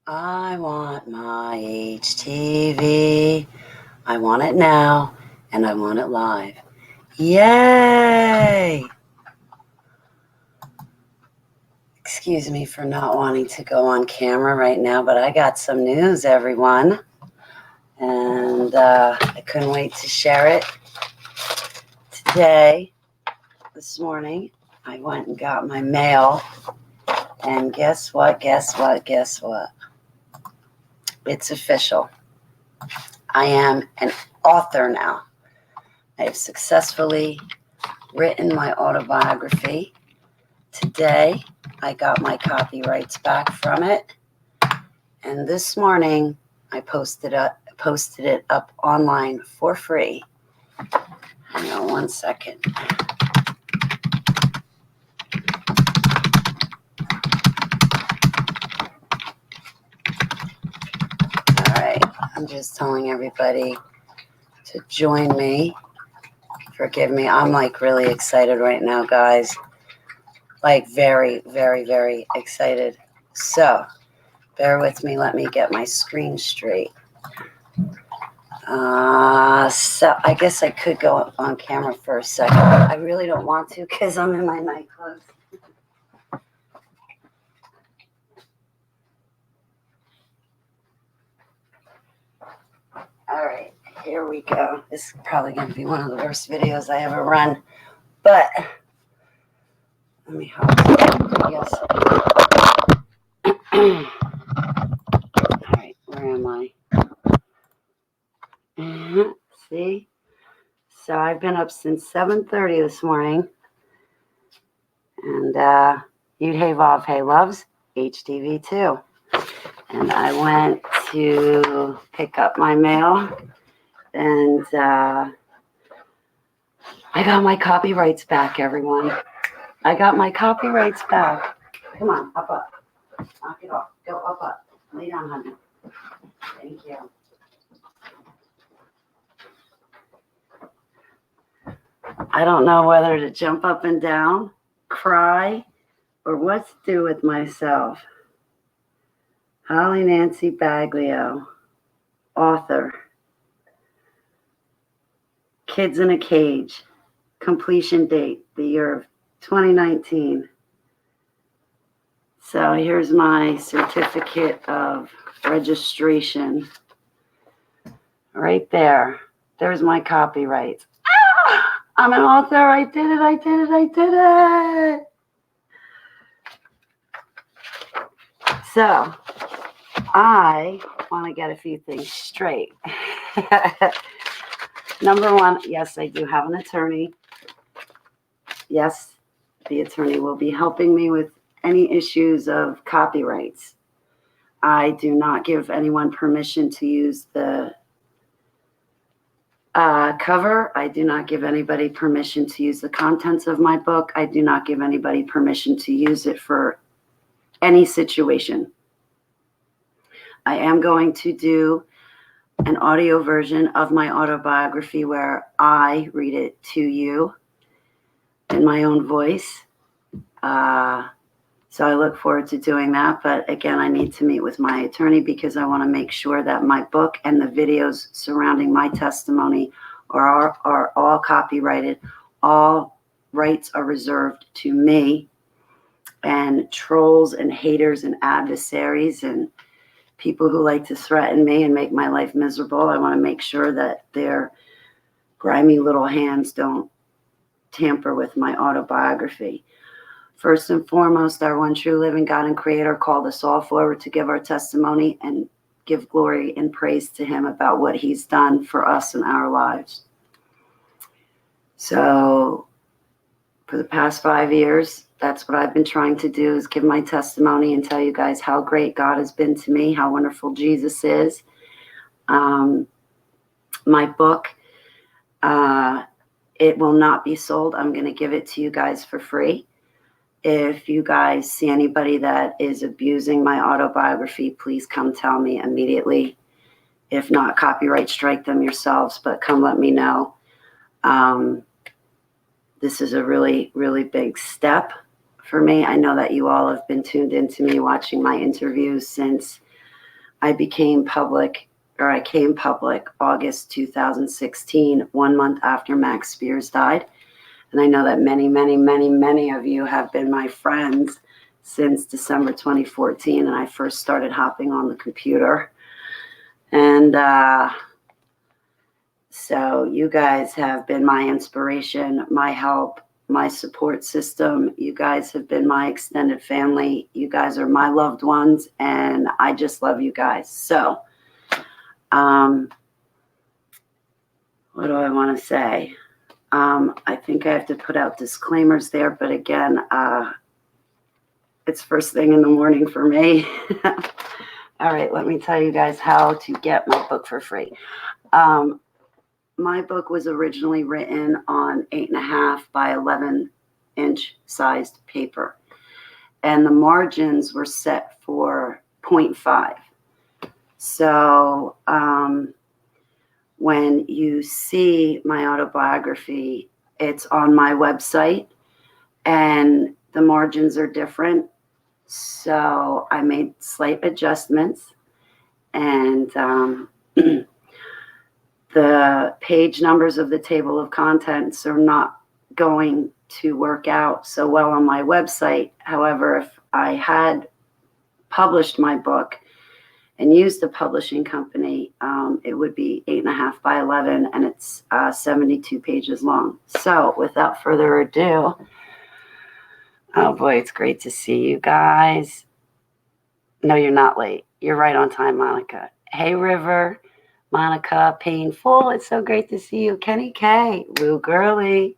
I want my HTV. I want it now, and I want it live. Yay! Excuse me for not wanting to go on camera right now, but I got some news, everyone. And I couldn't wait to share it. Today, this morning, I went and got my mail. And guess what? It's official. I am an author now. I have successfully written my autobiography. Today, I got my copyrights back from it. And this morning, I posted it up online for free. Hang on one second. All right, I'm just telling everybody to join me. Forgive me, I'm like really excited right now, guys. Like very, very, very excited. So, bear with me. Let me get my screen straight. So I guess I could go on camera for a second, but I really don't want to because I'm in my night clothes. All right, here we go. This is probably going to be one of the worst videos I ever run, but let me help. Yes. All right, where am I? See? So I've been up since 7:30 this morning, and Yud Hey Vav Hey loves HTV too. And I went to pick up my mail, and I got my copyrights back, everyone. I got my copyrights back. Come on, up. Knock it off. Go up. Lay down, honey. Thank you. I don't know whether to jump up and down, cry, or what to do with myself. Holly Nancy Baglio, author. Kids in a Cage. Completion date, the year of 2019. So here's my certificate of registration. Right there. There's my copyright. I'm an author. I did it. So I want to get a few things straight. Number one, yes, I do have an attorney. Yes, the attorney will be helping me with any issues of copyrights. I do not give anyone permission to use the cover. I do not give anybody permission to use the contents of my book. I do not give anybody permission to use it for any situation. I am going to do an audio version of my autobiography where I read it to you in my own voice. So I look forward to doing that. But again, I need to meet with my attorney because I want to make sure that my book and the videos surrounding my testimony are all copyrighted. All rights are reserved to me, and trolls and haters and adversaries and people who like to threaten me and make my life miserable, I want to make sure that their grimy little hands don't tamper with my autobiography. First and foremost, our one true living God and Creator called us all forward to give our testimony and give glory and praise to Him about what He's done for us in our lives. So for the past 5 years, that's what I've been trying to do, is give my testimony and tell you guys how great God has been to me, how wonderful Jesus is. My book, it will not be sold. I'm going to give it to you guys for free. If you guys see anybody that is abusing my autobiography, please come tell me immediately. If not, copyright strike them yourselves, but come let me know. This is a really, really big step for me. I know that you all have been tuned into me watching my interviews since I came public August 2016, 1 month after Max Spears died. And I know that many, many, many, many of you have been my friends since December 2014, and I first started hopping on the computer. And so you guys have been my inspiration, my help, my support system. You guys have been my extended family. You guys are my loved ones, and I just love you guys. So, what do I want to say? I think I have to put out disclaimers there, but again, it's first thing in the morning for me. All right, let me tell you guys how to get my book for free. My book was originally written on 8.5 by 11-inch sized paper, and the margins were set for 0.5. So when you see my autobiography, it's on my website, and the margins are different. So I made slight adjustments, and the page numbers of the table of contents are not going to work out so well on my website. However, if I had published my book and used a publishing company, it would be 8.5 by 11, and it's 72 pages long. So without further ado, oh boy, it's great to see you guys. No, you're not late. You're right on time, Monica. Hey, River. Monica, Painful, it's so great to see you. Kenny K, Woo Girly.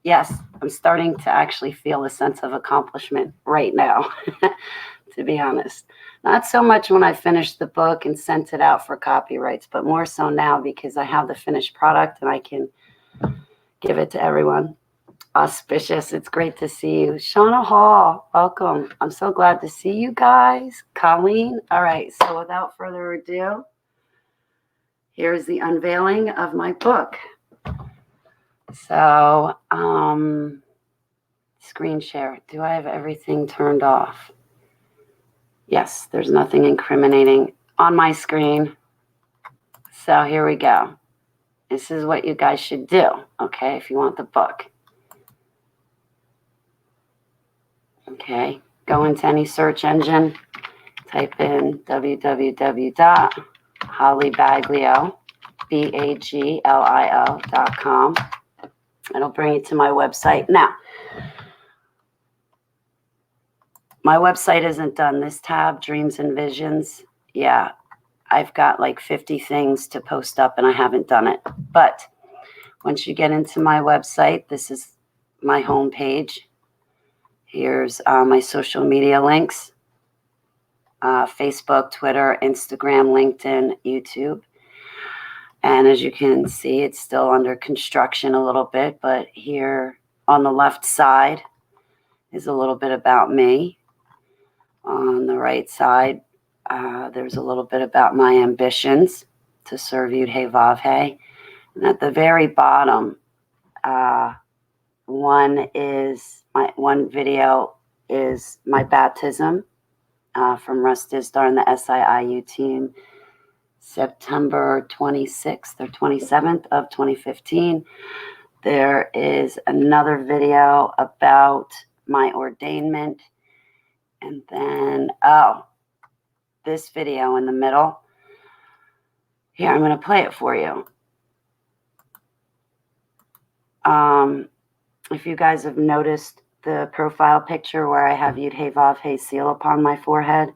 Yes, I'm starting to actually feel a sense of accomplishment right now, to be honest. Not so much when I finished the book and sent it out for copyrights, but more so now because I have the finished product and I can give it to everyone. Auspicious, it's great to see you. Shauna Hall, welcome. I'm so glad to see you guys. Colleen, all right, so without further ado, here's the unveiling of my book. So, screen share. Do I have everything turned off? Yes, there's nothing incriminating on my screen. So here we go. This is what you guys should do, okay, if you want the book. Okay, go into any search engine, type in www.hollybaglio, BAGLIO.com. It'll bring you to my website. Now, my website isn't done. This tab, Dreams and Visions, yeah, I've got like 50 things to post up and I haven't done it. But once you get into my website, this is my home page. Here's my social media links, Facebook, Twitter, Instagram, LinkedIn, YouTube. And as you can see, it's still under construction a little bit, but here on the left side is a little bit about me. On the right side, there's a little bit about my ambitions to serve Yud-Hey Vav-Hey. And at the very bottom, one video is my baptism from Russ Dizdar and the SIIU team, September 26th or 27th of 2015. There is another video about my ordainment. And then, this video in the middle. Here, I'm going to play it for you. If you guys have noticed the profile picture where I have Yud-Hey Vav-Hey seal upon my forehead,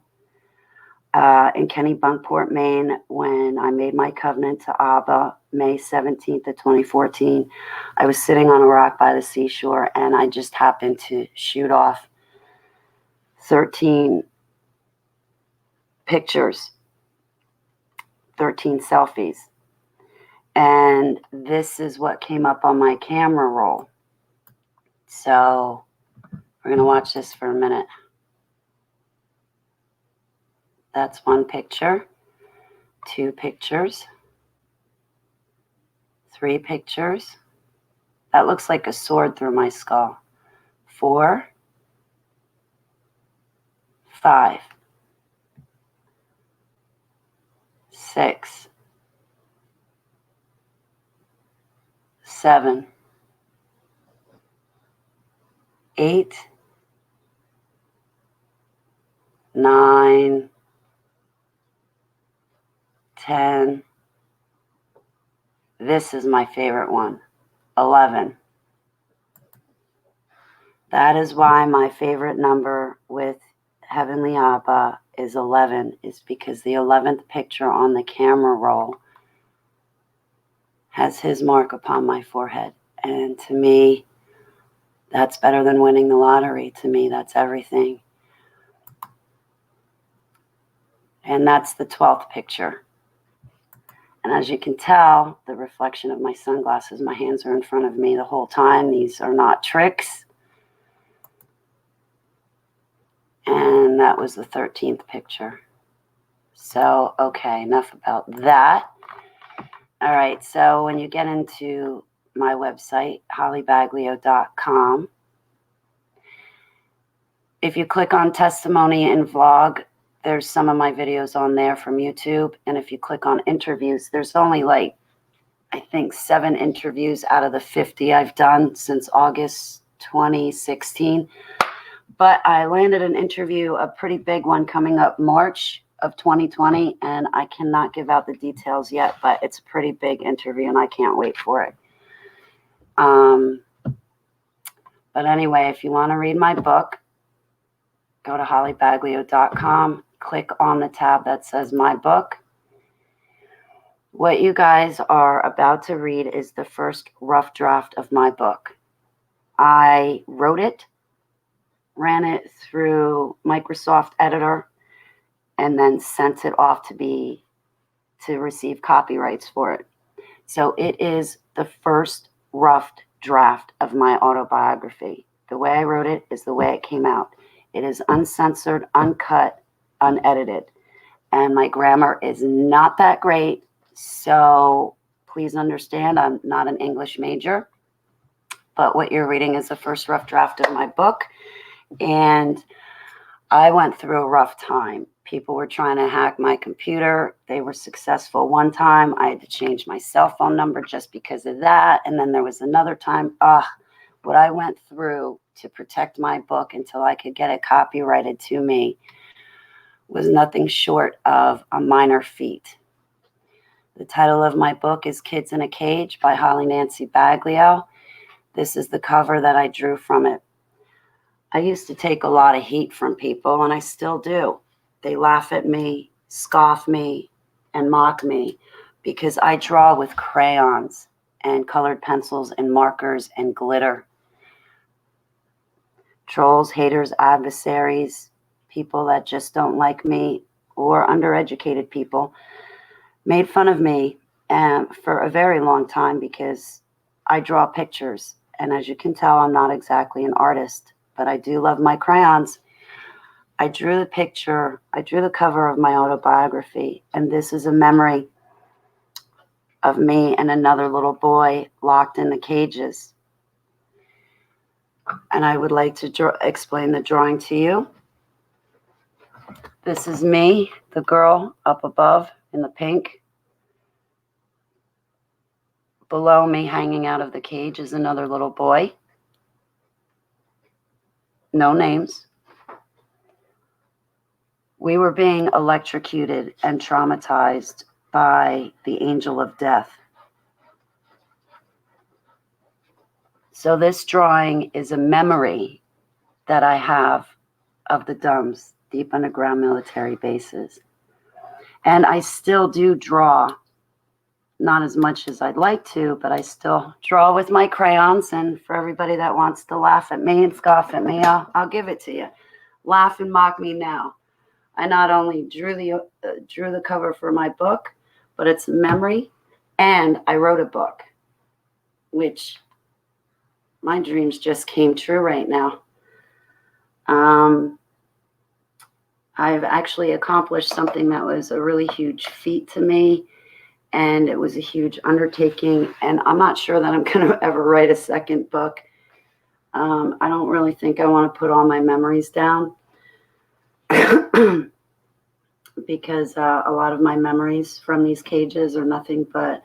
in Kenny Bunkport, Maine, when I made my covenant to Abba, May 17th of 2014, I was sitting on a rock by the seashore, and I just happened to shoot off 13 pictures, 13 selfies. And this is what came up on my camera roll. So we're going to watch this for a minute. That's one picture, 2 pictures, 3 pictures. That looks like a sword through my skull. 4, 5. 6, 7, 8, 9, 10. This is my favorite one, 11. That is why my favorite number with Heavenly Abba is 11, is because the 11th picture on the camera roll has his mark upon my forehead. And to me, that's better than winning the lottery. To me, that's everything. And that's the 12th picture. And as you can tell, the reflection of my sunglasses, my hands are in front of me the whole time. These are not tricks. And that was the 13th picture. So, okay, enough about that. All right, so when you get into my website, hollybaglio.com, if you click on testimony and vlog, there's some of my videos on there from YouTube. And if you click on interviews, there's only like, I think 7 interviews out of the 50 I've done since August 2016. But I landed an interview, a pretty big one, coming up March of 2020, and I cannot give out the details yet, but it's a pretty big interview, and I can't wait for it. But anyway, if you want to read my book, go to hollybaglio.com, click on the tab that says My Book. What you guys are about to read is the first rough draft of my book. I wrote it, ran it through Microsoft Editor, and then sent it off to receive copyrights for it. So it is the first rough draft of my autobiography. The way I wrote it is the way it came out. It is uncensored, uncut, unedited. And my grammar is not that great, so please understand I'm not an English major. But what you're reading is the first rough draft of my book. And I went through a rough time. People were trying to hack my computer. They were successful one time. I had to change my cell phone number just because of that. And then there was another time. What I went through to protect my book until I could get it copyrighted to me was nothing short of a minor feat. The title of my book is Kids in a Cage by Holly Nancy Baglio. This is the cover that I drew from it. I used to take a lot of heat from people, and I still do. They laugh at me, scoff me, and mock me because I draw with crayons and colored pencils and markers and glitter. Trolls, haters, adversaries, people that just don't like me, or undereducated people made fun of me for a very long time because I draw pictures. And as you can tell, I'm not exactly an artist, but I do love my crayons. I drew the picture, I drew the cover of my autobiography, and this is a memory of me and another little boy locked in the cages. And I would like to explain the drawing to you. This is me, the girl up above in the pink. Below me, hanging out of the cage, is another little boy. No names. We were being electrocuted and traumatized by the angel of death. So this drawing is a memory that I have of the dumps, deep underground military bases. And I still do draw, not as much as I'd like to, but I still draw with my crayons. And for everybody that wants to laugh at me and scoff at me, I'll give it to you. Laugh and mock me now. I not only drew the cover for my book, but it's a memory, and I wrote a book, which my dreams just came true right now. I've actually accomplished something that was a really huge feat to me, and it was a huge undertaking, and I'm not sure that I'm going to ever write a second book. I don't really think I want to put all my memories down. because a lot of my memories from these cages are nothing but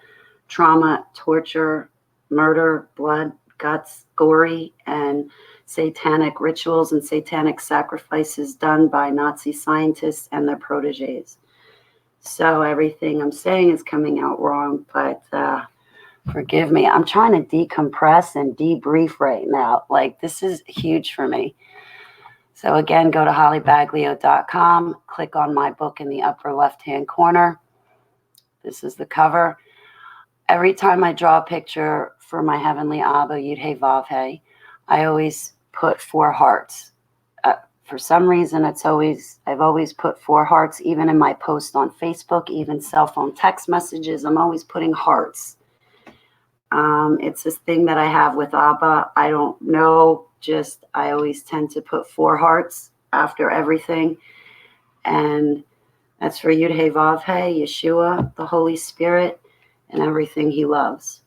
trauma, torture, murder, blood, guts, gory, and satanic rituals and satanic sacrifices done by Nazi scientists and their proteges. So everything I'm saying is coming out wrong, but forgive me. I'm trying to decompress and debrief right now. Like, this is huge for me. So again, go to hollybaglio.com, click on my book in the upper left-hand corner. This is the cover. Every time I draw a picture for my Heavenly Abba, Yud Hey Vav Hey, I always put 4 hearts. For some reason, I've always put 4 hearts, even in my post on Facebook, even cell phone text messages. I'm always putting hearts. It's this thing that I have with Abba. I don't know, just I always tend to put 4 hearts after everything. And that's for Yud Hey Vav Hey, Yeshua, the Holy Spirit, and everything he loves.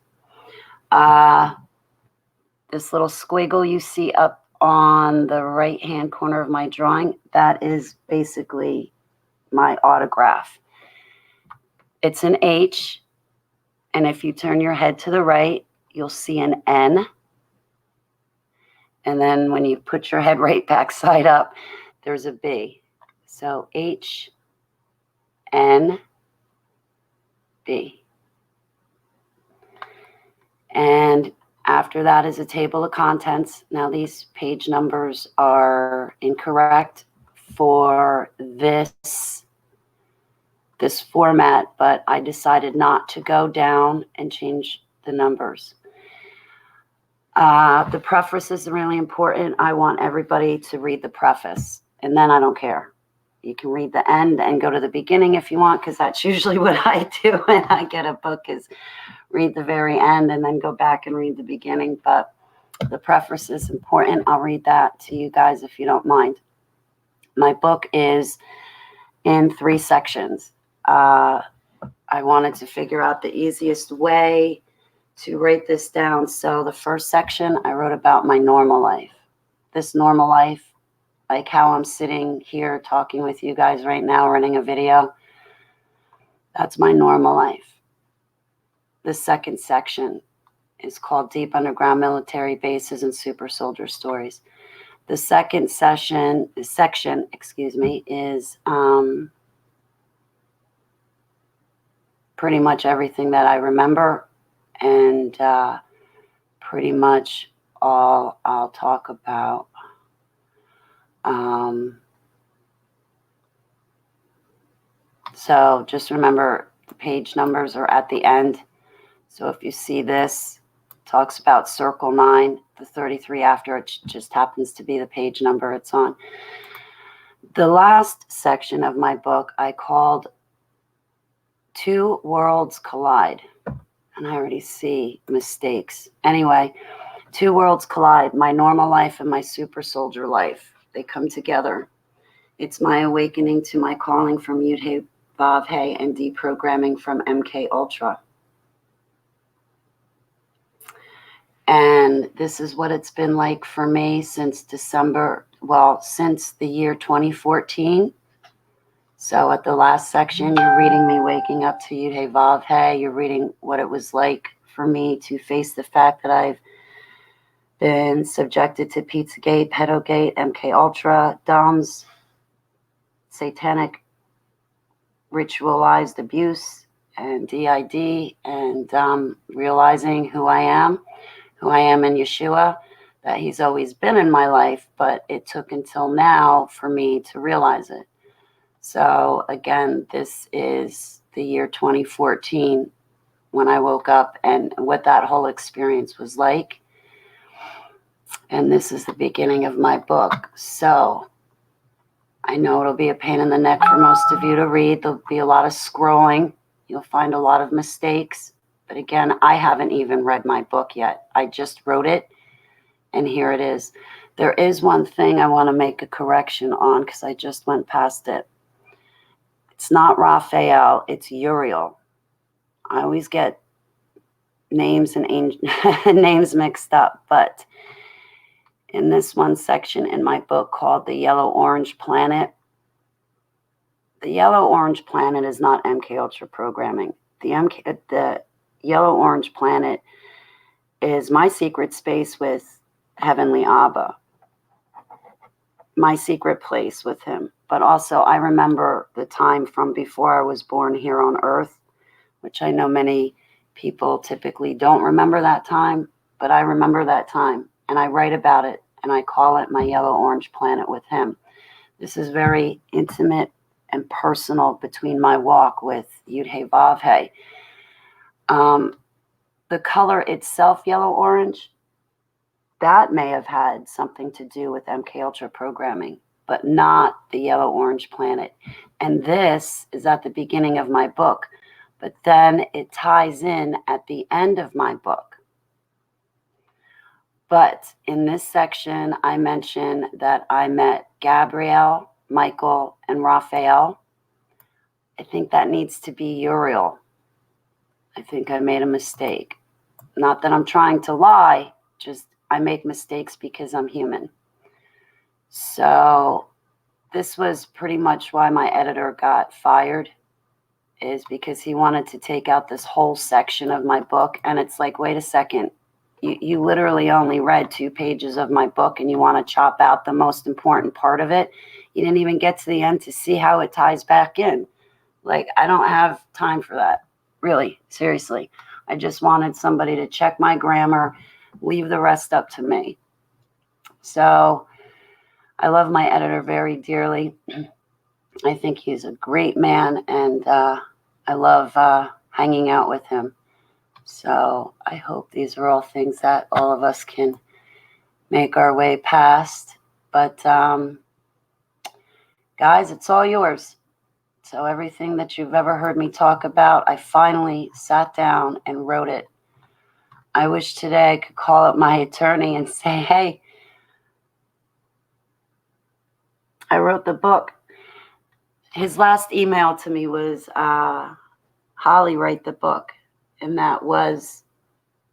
This little squiggle you see up on the right-hand corner of my drawing, that is basically my autograph. It's an H, and if you turn your head to the right, you'll see an N. And then when you put your head right back side up, there's a B. So H, N, B. And after that is a table of contents. Now these page numbers are incorrect for this format, but I decided not to go down and change the numbers. The preface is really important. I want everybody to read the preface, and then I don't care. You can read the end and go to the beginning if you want, because that's usually what I do when I get a book, is read the very end and then go back and read the beginning. But the preface is important. I'll read that to you guys if you don't mind. My book is in 3 sections. I wanted to figure out the easiest way to write this down. So the first section, I wrote about my normal life. This normal life, like how I'm sitting here talking with you guys right now, running a video, that's my normal life. The second section is called Deep Underground Military Bases and Super Soldier Stories. The second section, is pretty much everything that I remember, and pretty much all I'll talk about. So just remember, the page numbers are at the end. So if you see this, it talks about Circle 9, the 33 after, it just happens to be the page number it's on. The last section of my book I called Two Worlds Collide. And I already see mistakes. Anyway, 2 worlds collide, my normal life and my super soldier life. They come together. It's my awakening to my calling from Yud Hey Vav Hey and deprogramming from MK Ultra. And this is what it's been like for me since since the year 2014. So at the last section, you're reading me waking up to Yud Hey Vav Hey. You're reading what it was like for me to face the fact that I've been subjected to Pizzagate, Pedogate, MK Ultra, DOMS, satanic ritualized abuse, and DID, and realizing who I am in Yeshua, that he's always been in my life, but it took until now for me to realize it. So again, this is the year 2014 when I woke up and what that whole experience was like. And this is the beginning of my book. So I know it'll be a pain in the neck for most of you to read. There'll be a lot of scrolling. You'll find a lot of mistakes. But again, I haven't even read my book yet. I just wrote it, and here it is. There is one thing I want to make a correction on because I just went past it. It's not Raphael, it's Uriel. I always get names and names mixed up, but in this one section in my book called The Yellow Orange Planet, the yellow-orange planet is not MK Ultra programming. The yellow-orange planet is my secret space with Heavenly Abba, my secret place with him. But also I remember the time from before I was born here on Earth, which I know many people typically don't remember that time, but I remember that time, and I write about it, and I call it my yellow-orange planet with him. This is very intimate and personal between my walk with Yud-Hey-Vav-Hey. The color itself, yellow-orange, that may have had something to do with MK Ultra programming, but not the yellow-orange planet. And this is at the beginning of my book, but then it ties in at the end of my book. But in this section, I mention that I met Gabrielle, Michael, and Raphael. I think that needs to be Uriel. I think I made a mistake. Not that I'm trying to lie, just I make mistakes because I'm human. So this was pretty much why my editor got fired, is because he wanted to take out this whole section of my book. And it's like, wait a second, you literally only read 2 pages of my book and you want to chop out the most important part of it. You didn't even get to the end to see how it ties back in. Like, I don't have time for that. Really, seriously. I just wanted somebody to check my grammar, leave the rest up to me. So I love my editor very dearly. I think he's a great man, and I love hanging out with him. So I hope these are all things that all of us can make our way past. But guys, it's all yours. So everything that you've ever heard me talk about, I finally sat down and wrote it. I wish today I could call up my attorney and say, hey, I wrote the book. His last email to me was, Holly, write the book. And that was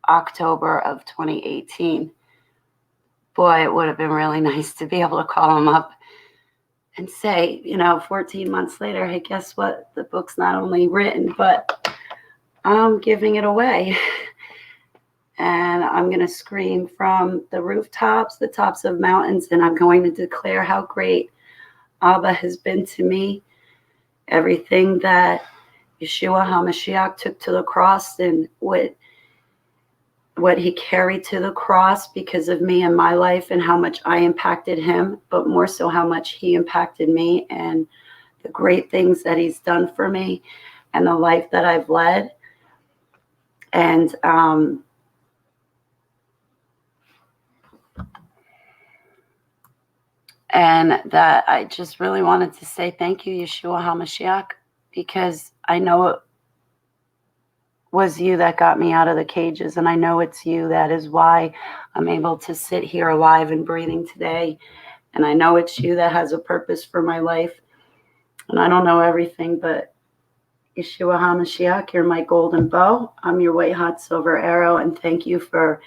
October of 2018. Boy, it would have been really nice to be able to call him up and say, 14 months later, hey, guess what? The book's not only written, but I'm giving it away. And I'm going to scream from the rooftops, the tops of mountains, and I'm going to declare how great Abba has been to me. Everything that Yeshua HaMashiach took to the cross and what he carried to the cross because of me and my life and how much I impacted him, but more so how much he impacted me and the great things that he's done for me and the life that I've led. And that I just really wanted to say thank you, Yeshua HaMashiach, because I know it was you that got me out of the cages, and I know it's you that is why I'm able to sit here alive and breathing today. And I know it's you that has a purpose for my life. And I don't know everything, but Yeshua HaMashiach, you're my golden bow. I'm your white hot silver arrow, and thank you for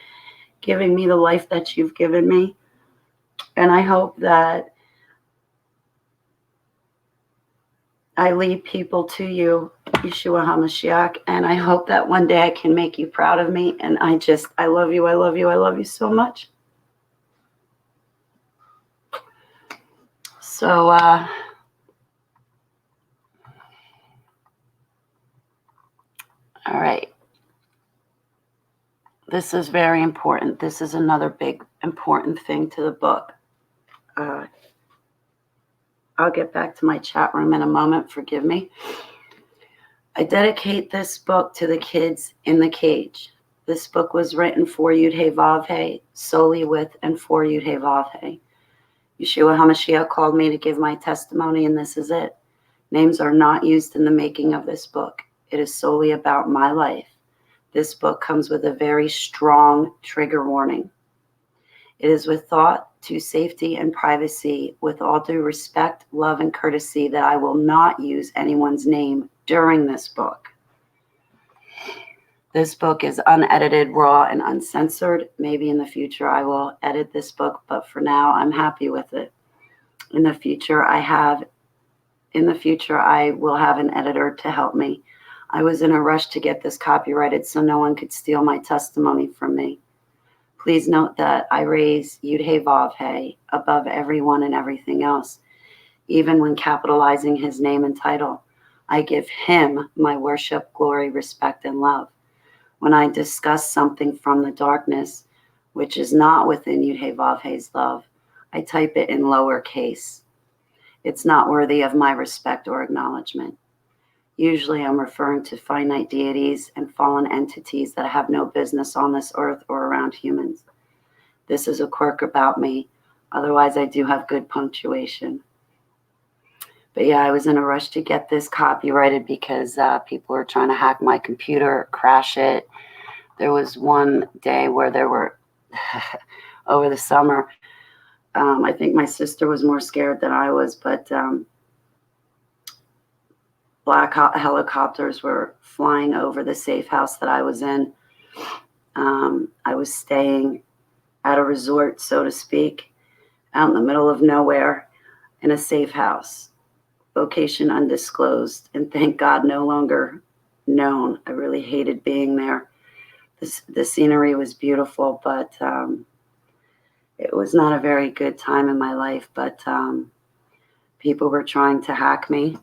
giving me the life that you've given me. And I hope that I lead people to you, Yeshua HaMashiach, and I hope that one day I can make you proud of me. And I love you, I love you, I love you so much. So, all right. This is very important. This is another big, important thing to the book. I'll get back to my chat room in a moment. Forgive me. I dedicate this book to the kids in the cage. This book was written for Yud-Hey-Vav-Hey, solely with and for Yud-Hey-Vav-Hey. Yeshua HaMashiach called me to give my testimony, and this is it. Names are not used in the making of this book. It is solely about my life. This book comes with a very strong trigger warning. It is with thought to safety and privacy, with all due respect, love, and courtesy, that I will not use anyone's name during this book. This book is unedited, raw, and uncensored. Maybe in the future I will edit this book, but for now I'm happy with it. In the future I have in the future, I will have an editor to help me. I was in a rush to get this copyrighted so no one could steal my testimony from me. Please note that I raise Yud-Hey-Vav-Hey above everyone and everything else. Even when capitalizing his name and title, I give him my worship, glory, respect, and love. When I discuss something from the darkness, which is not within Yud-Hey-Vav-Hey's love, I type it in lowercase. It's not worthy of my respect or acknowledgement. Usually I'm referring to finite deities and fallen entities that have no business on this earth or around humans. This is a quirk about me. Otherwise, I do have good punctuation. But yeah, I was in a rush to get this copyrighted because people were trying to hack my computer, crash it. There was one day where there were, over the summer, I think my sister was more scared than I was, but black helicopters were flying over the safe house that I was in. I was staying at a resort, so to speak, out in the middle of nowhere in a safe house, location undisclosed, and thank God no longer known. I really hated being there. The scenery was beautiful, but it was not a very good time in my life. But people were trying to hack me.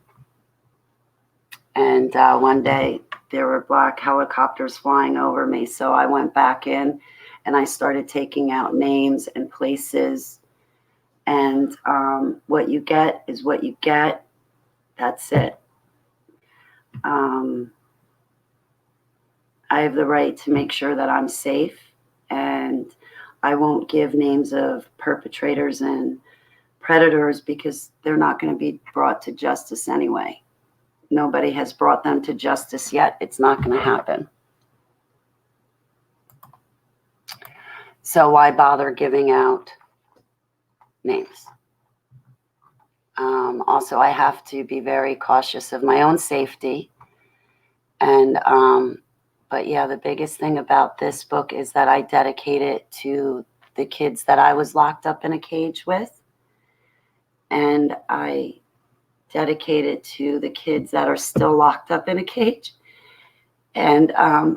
And one day there were black helicopters flying over me. So I went back in and I started taking out names and places. And what you get is what you get. That's it. I have the right to make sure that I'm safe, and I won't give names of perpetrators and predators because they're not going to be brought to justice anyway. Nobody has brought them to justice yet. It's not going to happen. So why bother giving out names? Also, I have to be very cautious of my own safety. And but yeah, the biggest thing about this book is that I dedicate it to the kids that I was locked up in a cage with. And I dedicate it to the kids that are still locked up in a cage. And I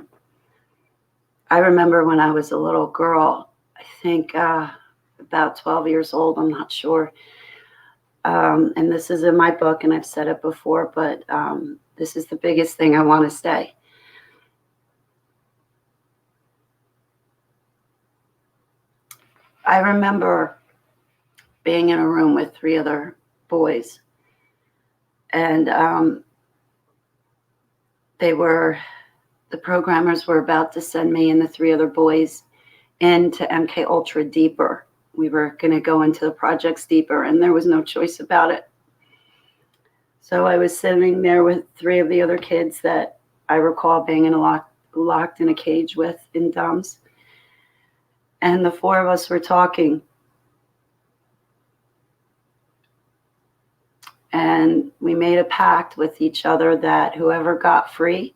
remember when I was a little girl, I think about 12 years old, I'm not sure. And this is in my book, and I've said it before, but this is the biggest thing I want to say. I remember being in a room with 3 other boys, and the programmers were about to send me and the 3 other boys into MK Ultra deeper. We were going to go into the projects deeper, and there was no choice about it. So I was sitting there with 3 of the other kids that I recall being locked in a cage with in DUMS. And the 4 of us were talking. And we made a pact with each other that whoever got free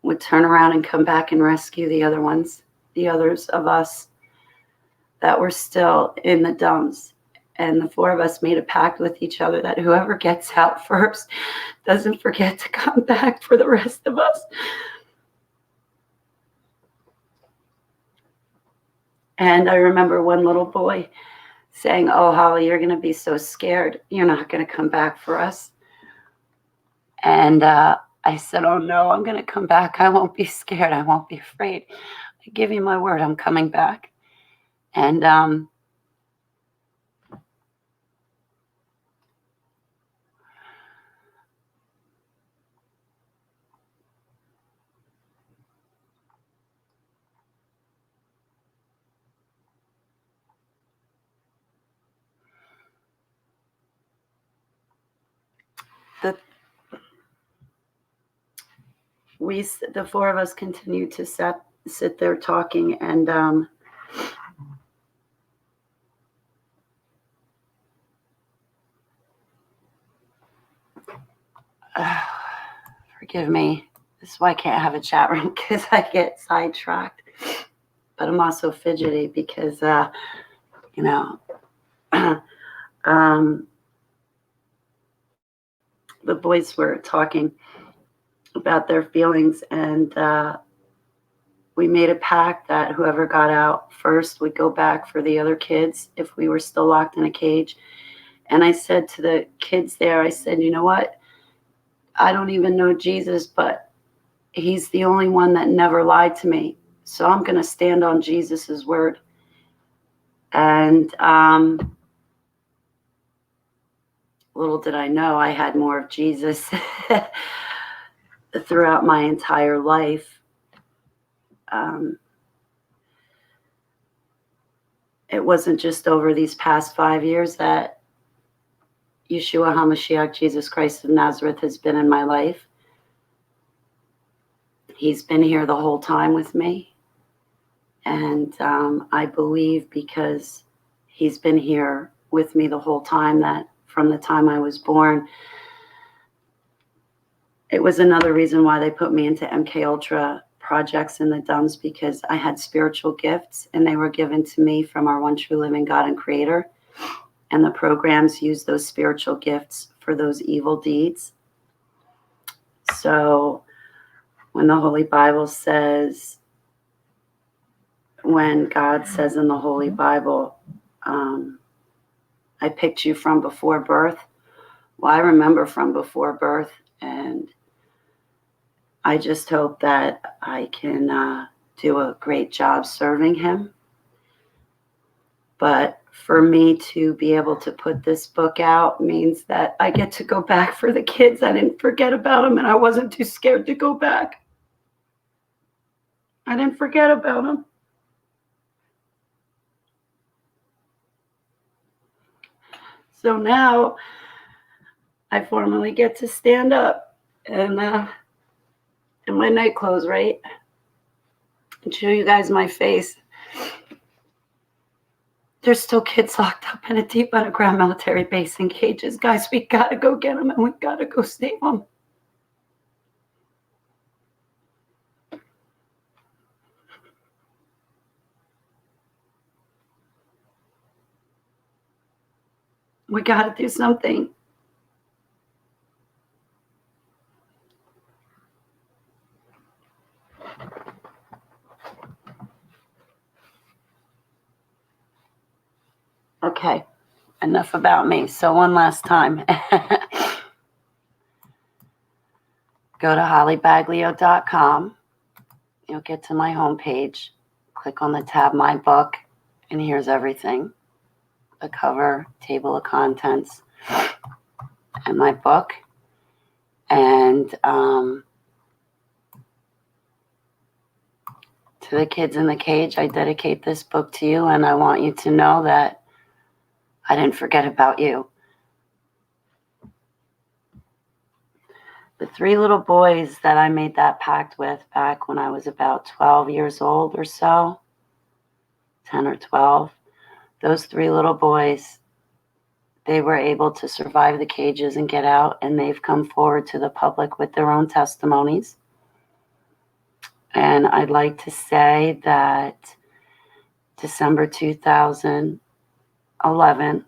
would turn around and come back and rescue the others of us that were still in the DUMS. And the 4 of us made a pact with each other that whoever gets out first doesn't forget to come back for the rest of us. And I remember one little boy saying, "Oh, Holly, you're going to be so scared. You're not going to come back for us." And I said, "Oh, no, I'm going to come back. I won't be scared. I won't be afraid. I give you my word, I'm coming back." And the 4 of us continued to sit there talking, and forgive me. This is why I can't have a chat room, because I get sidetracked. But I'm also fidgety because, the boys were talking about their feelings, and we made a pact that whoever got out first would go back for the other kids if we were still locked in a cage. And I said to the kids there, I said, you know what? I don't even know Jesus, but he's the only one that never lied to me. So I'm going to stand on Jesus's word. And little did I know I had more of Jesus throughout my entire life. It wasn't just over these past 5 years that Yeshua HaMashiach, Jesus Christ of Nazareth, has been in my life. He's been here the whole time with me. And I believe because he's been here with me the whole time, that from the time I was born, it was another reason why they put me into MK Ultra projects in the dumps, because I had spiritual gifts and they were given to me from our one true living God and Creator. And the programs use those spiritual gifts for those evil deeds. So when the Holy Bible says, when God says in the Holy Bible, I picked you from before birth. Well, I remember from before birth, and I just hope that I can do a great job serving him. But for me to be able to put this book out means that I get to go back for the kids. I didn't forget about them, and I wasn't too scared to go back. I didn't forget about them. So now I formally get to stand up and in my night clothes, right? And show you guys my face. There's still kids locked up in a deep underground military base in cages. Guys, we gotta go get them, and we gotta go save them. We gotta do something. Okay, enough about me. So one last time. Go to hollybaglio.com. You'll get to my homepage. Click on the tab My Book, and here's everything. The cover, table of contents, and my book. And to the kids in the cage, I dedicate this book to you, and I want you to know that I didn't forget about you. The 3 little boys that I made that pact with back when I was about 12 years old or so, 10 or 12, those 3 little boys, they were able to survive the cages and get out, and they've come forward to the public with their own testimonies. And I'd like to say that December 2011,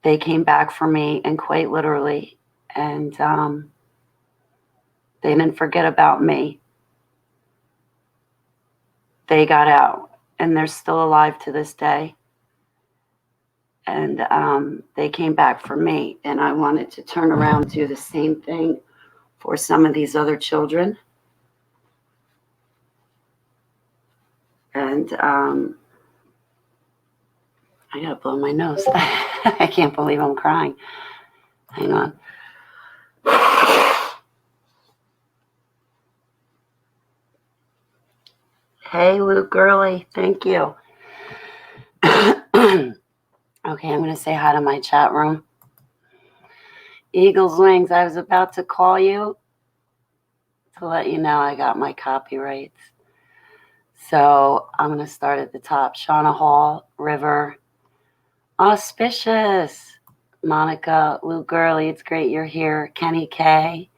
they came back for me, and quite literally, and they didn't forget about me. They got out, and they're still alive to this day. And they came back for me, and I wanted to turn around and do the same thing for some of these other children. And I gotta blow my nose. I can't believe I'm crying. Hang on. Hey, Luke Gurley, thank you. Okay, I'm going to say hi to my chat room. Eagles Wings, I was about to call you to let you know I got my copyrights. So I'm going to start at the top. Shauna Hall, River, Auspicious, Monica, Luke Gurley, it's great you're here. Kenny K,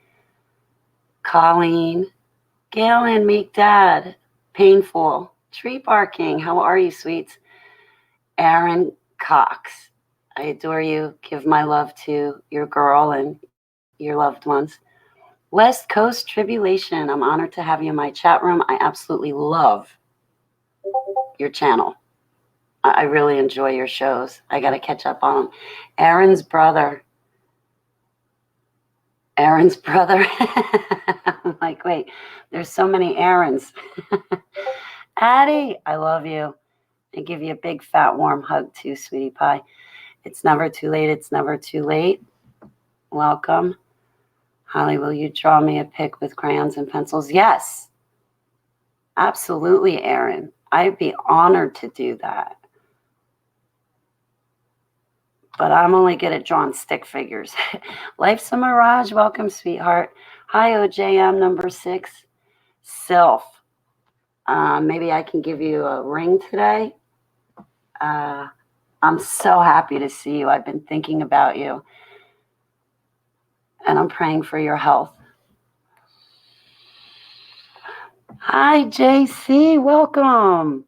Colleen, Galen, Meek Dad, Painful, Tree Barking, how are you, sweets? Aaron Cox, I adore you. Give my love to your girl and your loved ones. West Coast Tribulation, I'm honored to have you in my chat room. I absolutely love your channel. I really enjoy your shows. I got to catch up on them. Aaron's brother. I'm like, wait, there's so many Aarons. Addie, I love you. I give you a big, fat, warm hug too, sweetie pie. It's never too late. It's never too late. Welcome. Holly, will you draw me a pic with crayons and pencils? Yes. Absolutely, Aaron. I'd be honored to do that. But I'm only good at drawing stick figures. Life's a mirage. Welcome, sweetheart. Hi, OJM number 6. Sylph. Maybe I can give you a ring today. I'm so happy to see you. I've been thinking about you. And I'm praying for your health. Hi, JC. Welcome.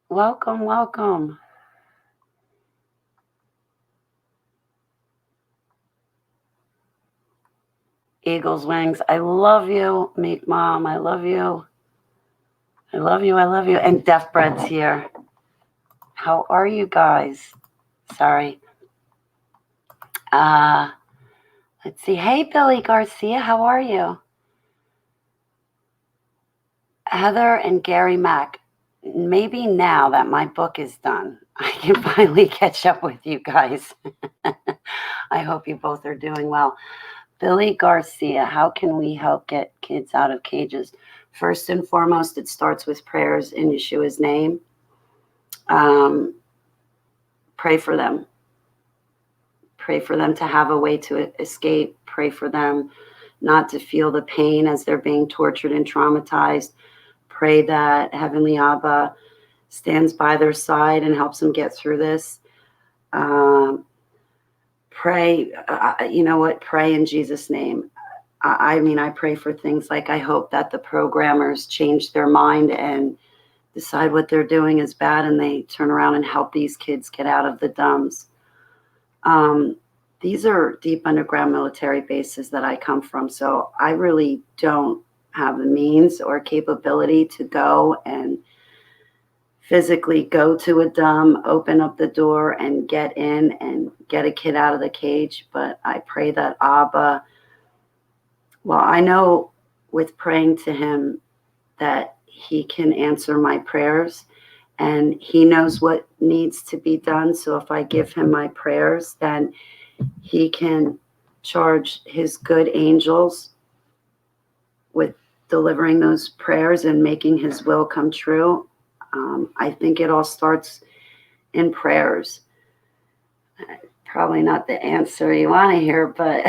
Welcome. Eagle's wings. I love you, Meek Mom. I love you. And Deaf Bread's here. How are you guys? Sorry. Let's see. Hey, Billy Garcia. How are you? Heather and Gary Mack. Maybe now that my book is done, I can finally catch up with you guys. I hope you both are doing well. Billy Garcia, how can we help get kids out of cages? First and foremost, it starts with prayers in Yeshua's name. Pray for them. Pray for them to have a way to escape. Pray for them not to feel the pain as they're being tortured and traumatized. Pray that Heavenly Abba stands by their side and helps them get through this. Pray, you know what? Pray in Jesus' name. I pray for things like I hope that the programmers change their mind and decide what they're doing is bad and they turn around and help these kids get out of the dumbs. These are deep underground military bases that I come from, so I really don't have the means or capability to go and physically go to a dumb, open up the door and get in and get a kid out of the cage. But I pray that Abba, well, I know with praying to him that he can answer my prayers and he knows what needs to be done. So if I give him my prayers, then he can charge his good angels with delivering those prayers and making his will come true. I think it all starts in prayers. Probably not the answer you want to hear, but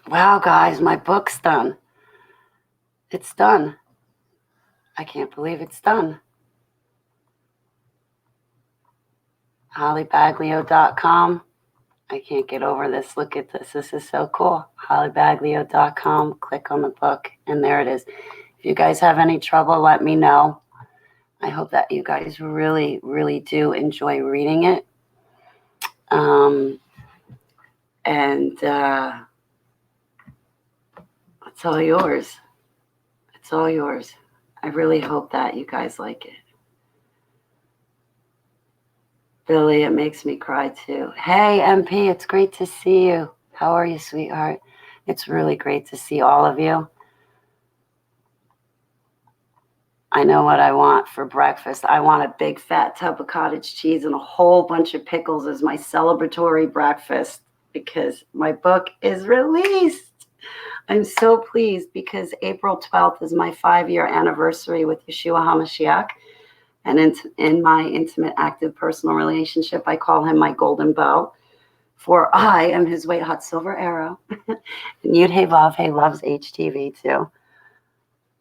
wow, guys, my book's done. It's done. I can't believe it's done. HollyBaglio.com. I can't get over this. Look at this. This is so cool. HollyBaglio.com. Click on the book, and there it is. If you guys have any trouble, let me know. I hope that you guys really, really do enjoy reading it. It's all yours. It's all yours. I really hope that you guys like it. Billy, it makes me cry too. Hey, MP, it's great to see you. How are you, sweetheart? It's really great to see all of you. I know what I want for breakfast. I want a big fat tub of cottage cheese and a whole bunch of pickles as my celebratory breakfast because my book is released. I'm so pleased because April 12th is my 5-year anniversary with Yeshua HaMashiach. And in my intimate, active, personal relationship, I call him my golden bow. For I am his white hot silver arrow. And Yud Hey Vav Hey loves HTV too.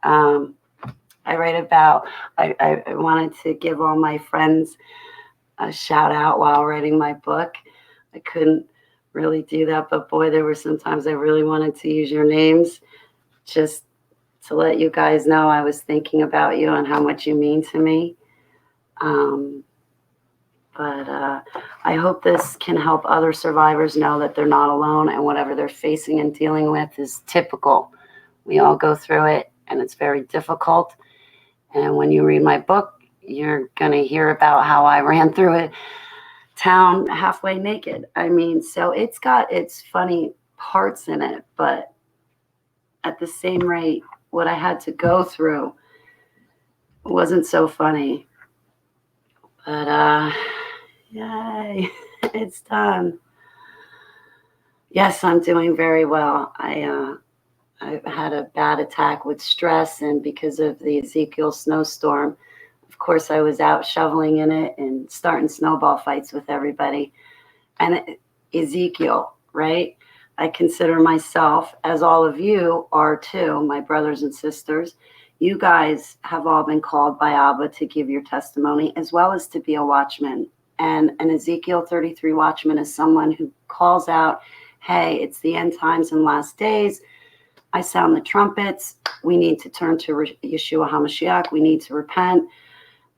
I write about, I wanted to give all my friends a shout out while writing my book. I couldn't really do that, but boy, there were some times I really wanted to use your names. just to let you guys know I was thinking about you and how much you mean to me. But I hope this can help other survivors know that they're not alone, and whatever they're facing and dealing with is typical. We all go through it, and it's very difficult. And when you read my book, you're going to hear about how I ran through a town halfway naked. I mean, so it's got its funny parts in it, but at the same rate, what I had to go through wasn't so funny. But yay, it's done. Yes, I'm doing very well. I've had a bad attack with stress, and because of the Ezekiel snowstorm, of course, I was out shoveling in it and starting snowball fights with everybody. And Ezekiel, right? I consider myself, as all of you are too, my brothers and sisters, you guys have all been called by Abba to give your testimony, as well as to be a watchman. And an Ezekiel 33 watchman is someone who calls out, hey, it's the end times and last days. I sound the trumpets. We need to turn to Yeshua HaMashiach. We need to repent.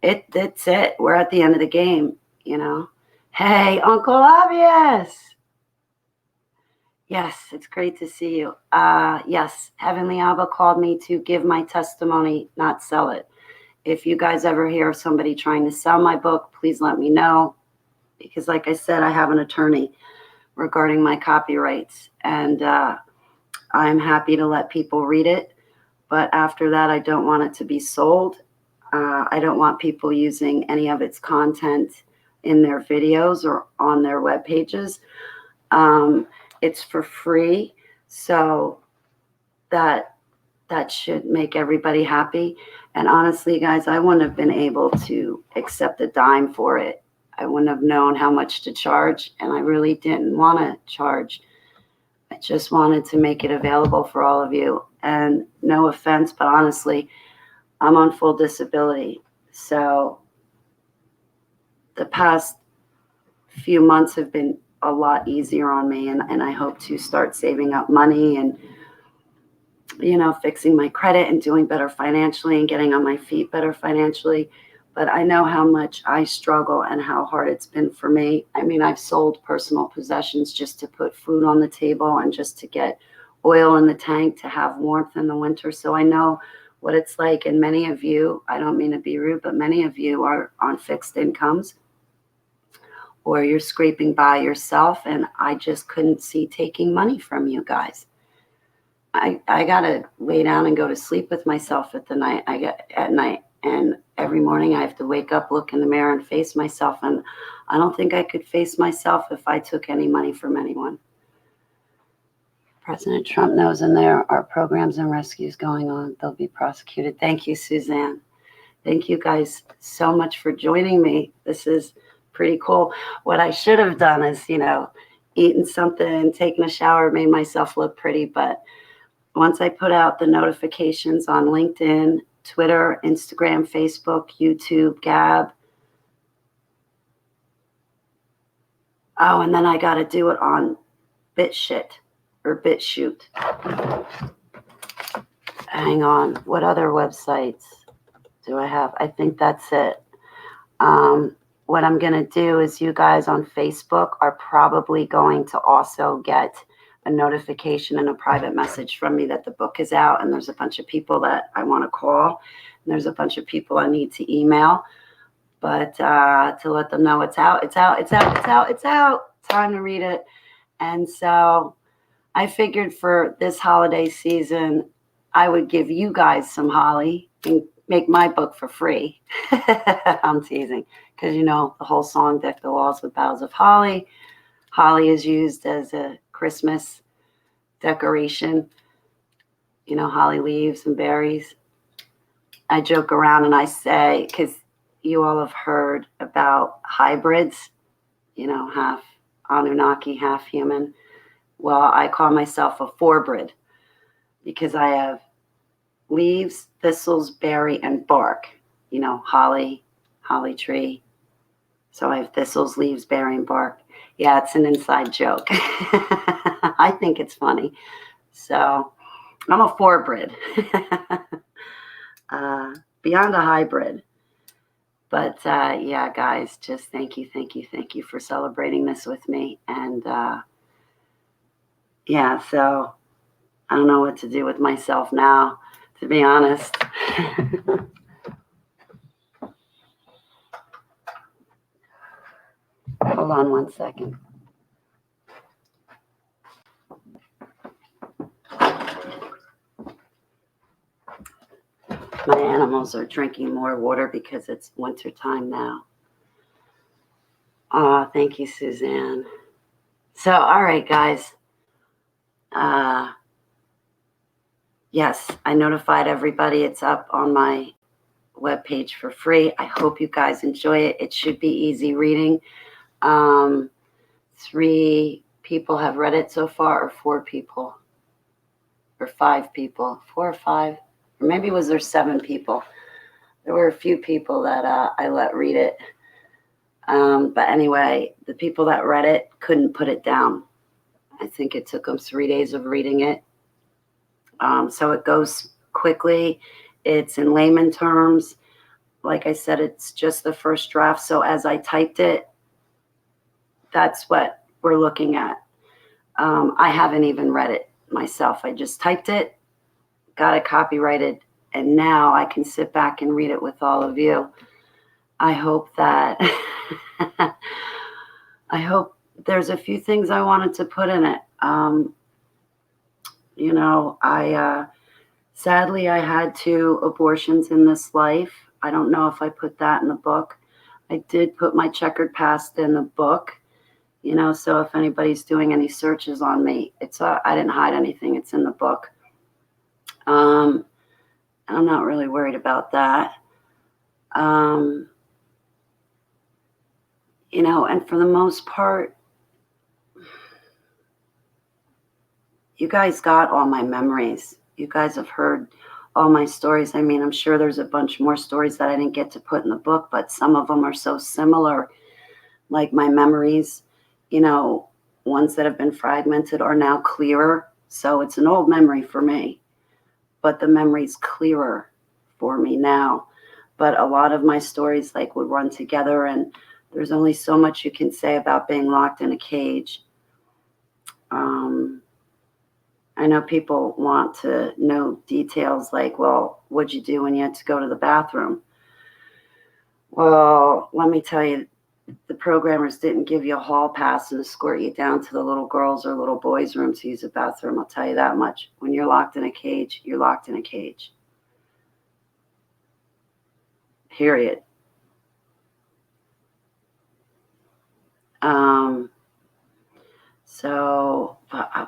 That's it. We're at the end of the game, you know. Hey, Uncle Obvious. Yes, it's great to see you. Yes, Heavenly Abba called me to give my testimony, not sell it. If you guys ever hear of somebody trying to sell my book, please let me know. Because like I said, I have an attorney regarding my copyrights. And I'm happy to let people read it. But after that, I don't want it to be sold. I don't want people using any of its content in their videos or on their web pages. It's for free, so that should make everybody happy. And honestly, guys, I wouldn't have been able to accept a dime for it. I wouldn't have known how much to charge, and I really didn't want to charge. I just wanted to make it available for all of you. And no offense, but honestly, I'm on full disability. So the past few months have been a lot easier on me, and I hope to start saving up money and, you know, fixing my credit and doing better financially and getting on my feet better financially. But I know how much I struggle and how hard it's been for me. I mean, I've sold personal possessions just to put food on the table and just to get oil in the tank to have warmth in the winter. So I know what it's like. And many of you, I don't mean to be rude, but many of you are on fixed incomes, or you're scraping by yourself, and I just couldn't see taking money from you guys. I got to lay down and go to sleep with myself at night, and every morning I have to wake up, look in the mirror, and face myself, and I don't think I could face myself if I took any money from anyone. President Trump knows, and there are programs and rescues going on. They'll be prosecuted. Thank you, Suzanne. Thank you guys so much for joining me. This is pretty cool. What I should have done is, you know, eaten something, taken a shower, made myself look pretty. But once I put out the notifications on LinkedIn, Twitter, Instagram, Facebook, YouTube, Gab. Oh, and then I got to do it on BitShit or BitShoot. Hang on. What other websites do I have? I think that's it. What I'm going to do is, you guys on Facebook are probably going to also get a notification and a private message from me that the book is out, and there's a bunch of people that I want to call, and there's a bunch of people I need to email, but to let them know it's out. Time to read it. And so I figured for this holiday season, I would give you guys some holly and make my book for free. I'm teasing, because you know the whole song, Deck the Walls with Boughs of Holly. Holly is used as a Christmas decoration, you know, holly leaves and berries. I joke around and I say, because you all have heard about hybrids, you know, half Anunnaki, half human. Well, I call myself a four-brid because I have leaves, thistles, berry, and bark. You know, holly tree. So I have thistles, leaves, berry, and bark. Yeah, it's an inside joke. I think it's funny. So I'm a four-brid. Beyond a hybrid. But yeah, guys, just thank you for celebrating this with me. And yeah, so I don't know what to do with myself now, to be honest. Hold on one second. My animals are drinking more water because it's winter time now. Oh, thank you, Suzanne. So, all right, guys. Yes, I notified everybody. It's up on my webpage for free. I hope you guys enjoy it. It should be easy reading. 3 people have read it so far, or 4 people, or 5 people, 4 or 5, or maybe was there 7 people. There were a few people that I let read it. But anyway, the people that read it couldn't put it down. I think it took them 3 days of reading it. So it goes quickly. It's in layman terms. Like I said, it's just the first draft. So as I typed it, that's what we're looking at. I haven't even read it myself. I just typed it, got it copyrighted, and now I can sit back and read it with all of you. I hope that I hope there's a few things I wanted to put in it. You know, sadly I had 2 abortions in this life. I don't know if I put that in the book. I did put my checkered past in the book, you know, so if anybody's doing any searches on me, it's I didn't hide anything. It's in the book. I'm not really worried about that. You know, and for the most part, you guys got all my memories. You guys have heard all my stories. I mean, I'm sure there's a bunch more stories that I didn't get to put in the book, but some of them are so similar, like my memories, you know, ones that have been fragmented are now clearer. So it's an old memory for me, but the memory's clearer for me now. But a lot of my stories like would run together, and there's only so much you can say about being locked in a cage. I know people want to know details like, well, what'd you do when you had to go to the bathroom? Well, let me tell you, the programmers didn't give you a hall pass and escort you down to the little girls' or little boys' room to use a bathroom. I'll tell you that much. When you're locked in a cage, you're locked in a cage. Period. So,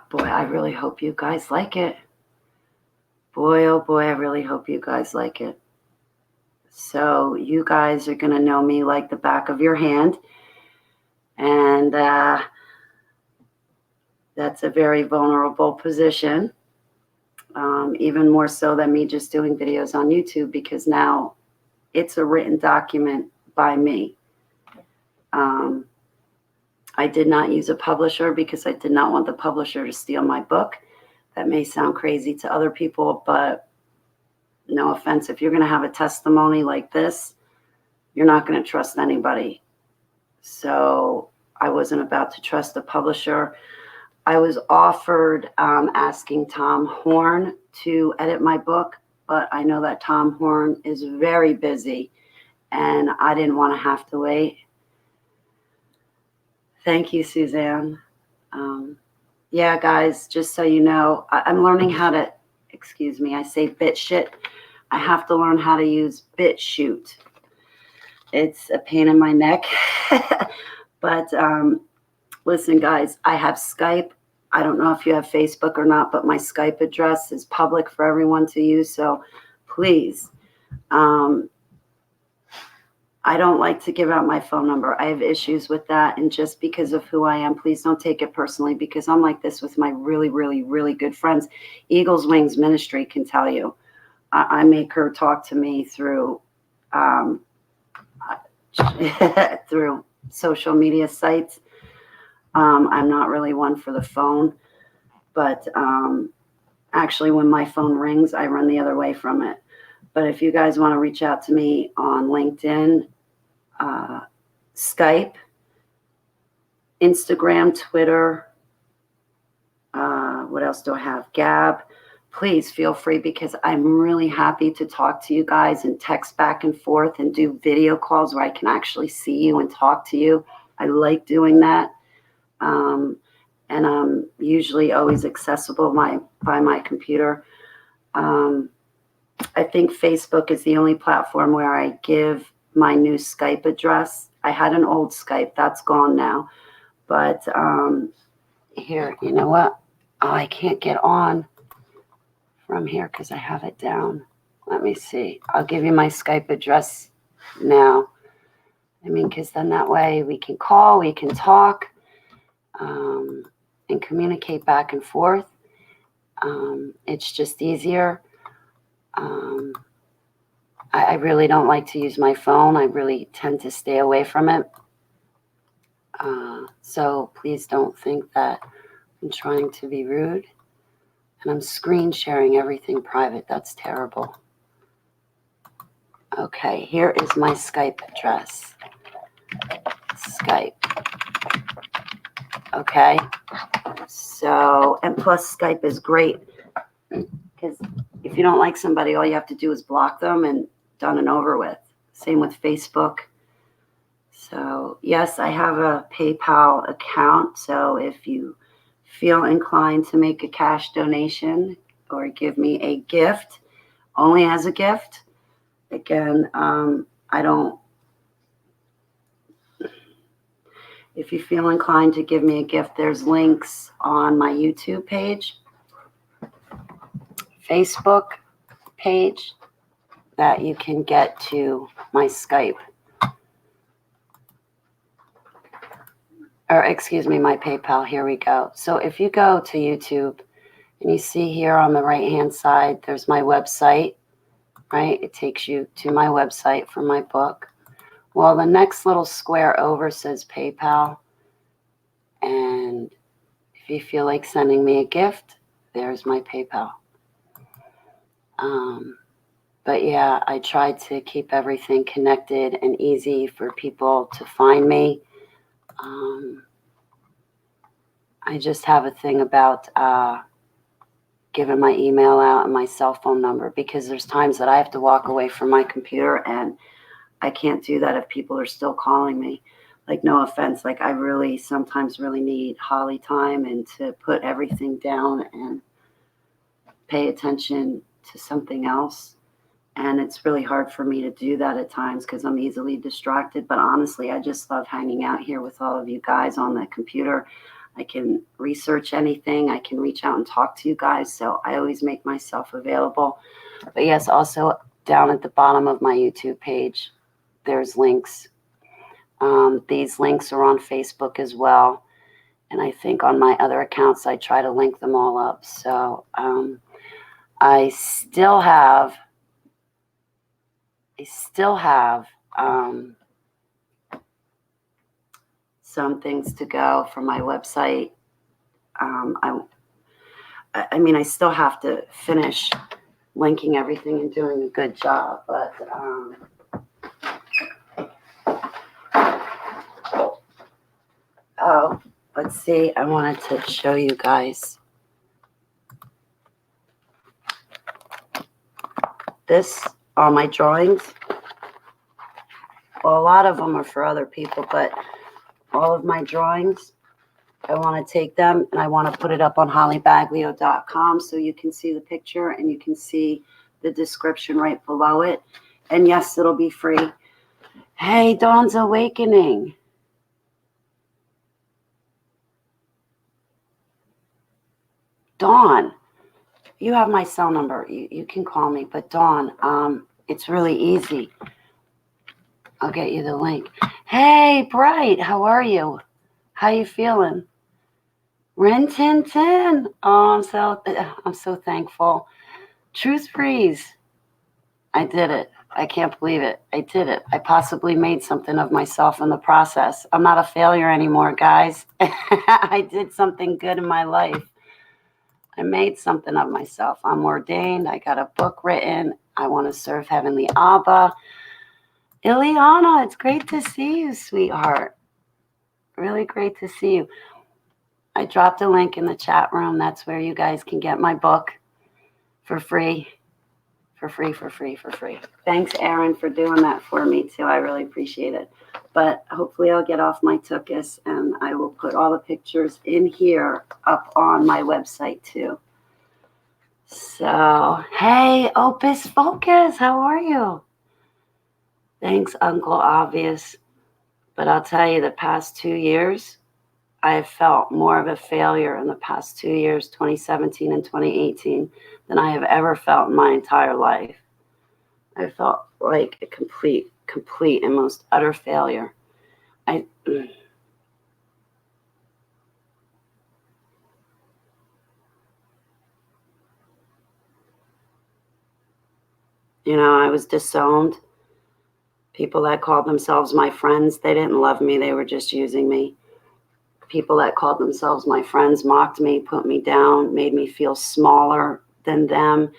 boy, I really hope you guys like it. Boy, oh boy, I really hope you guys like it. So you guys are going to know me like the back of your hand. And that's a very vulnerable position, even more so than me just doing videos on YouTube, because now it's a written document by me. I did not use a publisher because I did not want the publisher to steal my book. That may sound crazy to other people, but no offense, if you're going to have a testimony like this, you're not going to trust anybody. So I wasn't about to trust the publisher. I was offered asking Tom Horn to edit my book, but I know that Tom Horn is very busy, and I didn't want to have to wait. Thank you, Suzanne. Yeah, guys, just so you know, I'm learning how to, excuse me, I say bit shit. I have to learn how to use BitChute. It's a pain in my neck. But listen, guys, I have Skype. I don't know if you have Facebook or not, but my Skype address is public for everyone to use. So please, I don't like to give out my phone number. I have issues with that. And just because of who I am, please don't take it personally, because I'm like this with my really, really, really good friends. Eagles Wings Ministry can tell you. I make her talk to me through through social media sites. I'm not really one for the phone, but Actually, when my phone rings, I run the other way from it. But if you guys want to reach out to me on LinkedIn, Skype, Instagram, Twitter, what else do I have? Gab. Please feel free, because I'm really happy to talk to you guys and text back and forth and do video calls where I can actually see you and talk to you. I like doing that. And I'm usually always accessible by my computer. I think Facebook is the only platform where I give my new Skype address. I had an old Skype. That's gone now. But here, you know what? Oh, I can't get on from here because I have it down. Let me see. I'll give you my Skype address now. I mean, because then that way we can call, we can talk, and communicate back and forth. It's just easier. I really don't like to use my phone. I really tend to stay away from it. So please don't think that I'm trying to be rude. And I'm screen sharing everything private. That's terrible. Okay, here is my Skype address. Skype. Okay. So, and plus Skype is great, because if you don't like somebody, all you have to do is block them and done and over with. Same with Facebook. So, yes, I have a PayPal account. So if you feel inclined to make a cash donation or give me a gift, only as a gift, again, if you feel inclined to give me a gift, there's links on my YouTube page, Facebook page, that you can get to my Skype. Or excuse me, my PayPal. Here we go. So if you go to YouTube and you see here on the right-hand side, there's my website, right? It takes you to my website for my book. Well, the next little square over says PayPal. And if you feel like sending me a gift, there's my PayPal. But yeah, I try to keep everything connected and easy for people to find me. I just have a thing about giving my email out and my cell phone number, because there's times that I have to walk away from my computer and I can't do that if people are still calling me. Like, no offense, like I really sometimes really need Holly time and to put everything down and pay attention to something else. And it's really hard for me to do that at times because I'm easily distracted. But honestly, I just love hanging out here with all of you guys on the computer. I can research anything. I can reach out and talk to you guys. So I always make myself available. But yes, also down at the bottom of my YouTube page, there's links. These links are on Facebook as well. And I think on my other accounts, I try to link them all up. So I still have some things to go for my website. I mean, I still have to finish linking everything and doing a good job, but let's see. I wanted to show you guys. This are my drawings. Well, a lot of them are for other people, but all of my drawings, I want to take them and I want to put it up on hollybaglio.com so you can see the picture and you can see the description right below it. And yes, it'll be free. Hey, Dawn's Awakening. Dawn, you have my cell number. You can call me. But Dawn, it's really easy. I'll get you the link. Hey, Bright, how are you? How you feeling? Rin Tin Tin. Oh, I'm so thankful. Truth Breeze. I did it. I can't believe it. I did it. I possibly made something of myself in the process. I'm not a failure anymore, guys. I did something good in my life. I made something of myself. I'm ordained. I got a book written. I want to serve Heavenly Abba. Ileana, it's great to see you, sweetheart. Really great to see you. I dropped a link in the chat room. That's where you guys can get my book for free. For free. Thanks, Aaron, for doing that for me, too. I really appreciate it. But hopefully I'll get off my tuchus, and I will put all the pictures in here up on my website, too. So, hey, Opus Focus, how are you? Thanks, Uncle Obvious. But I'll tell you, the past 2 years, I have felt more of a failure in the past 2 years, 2017 and 2018, than I have ever felt in my entire life. I felt like a complete and most utter failure. I was disowned. People that called themselves my friends, they didn't love me. They were just using me. People that called themselves my friends mocked me, put me down, made me feel smaller than them,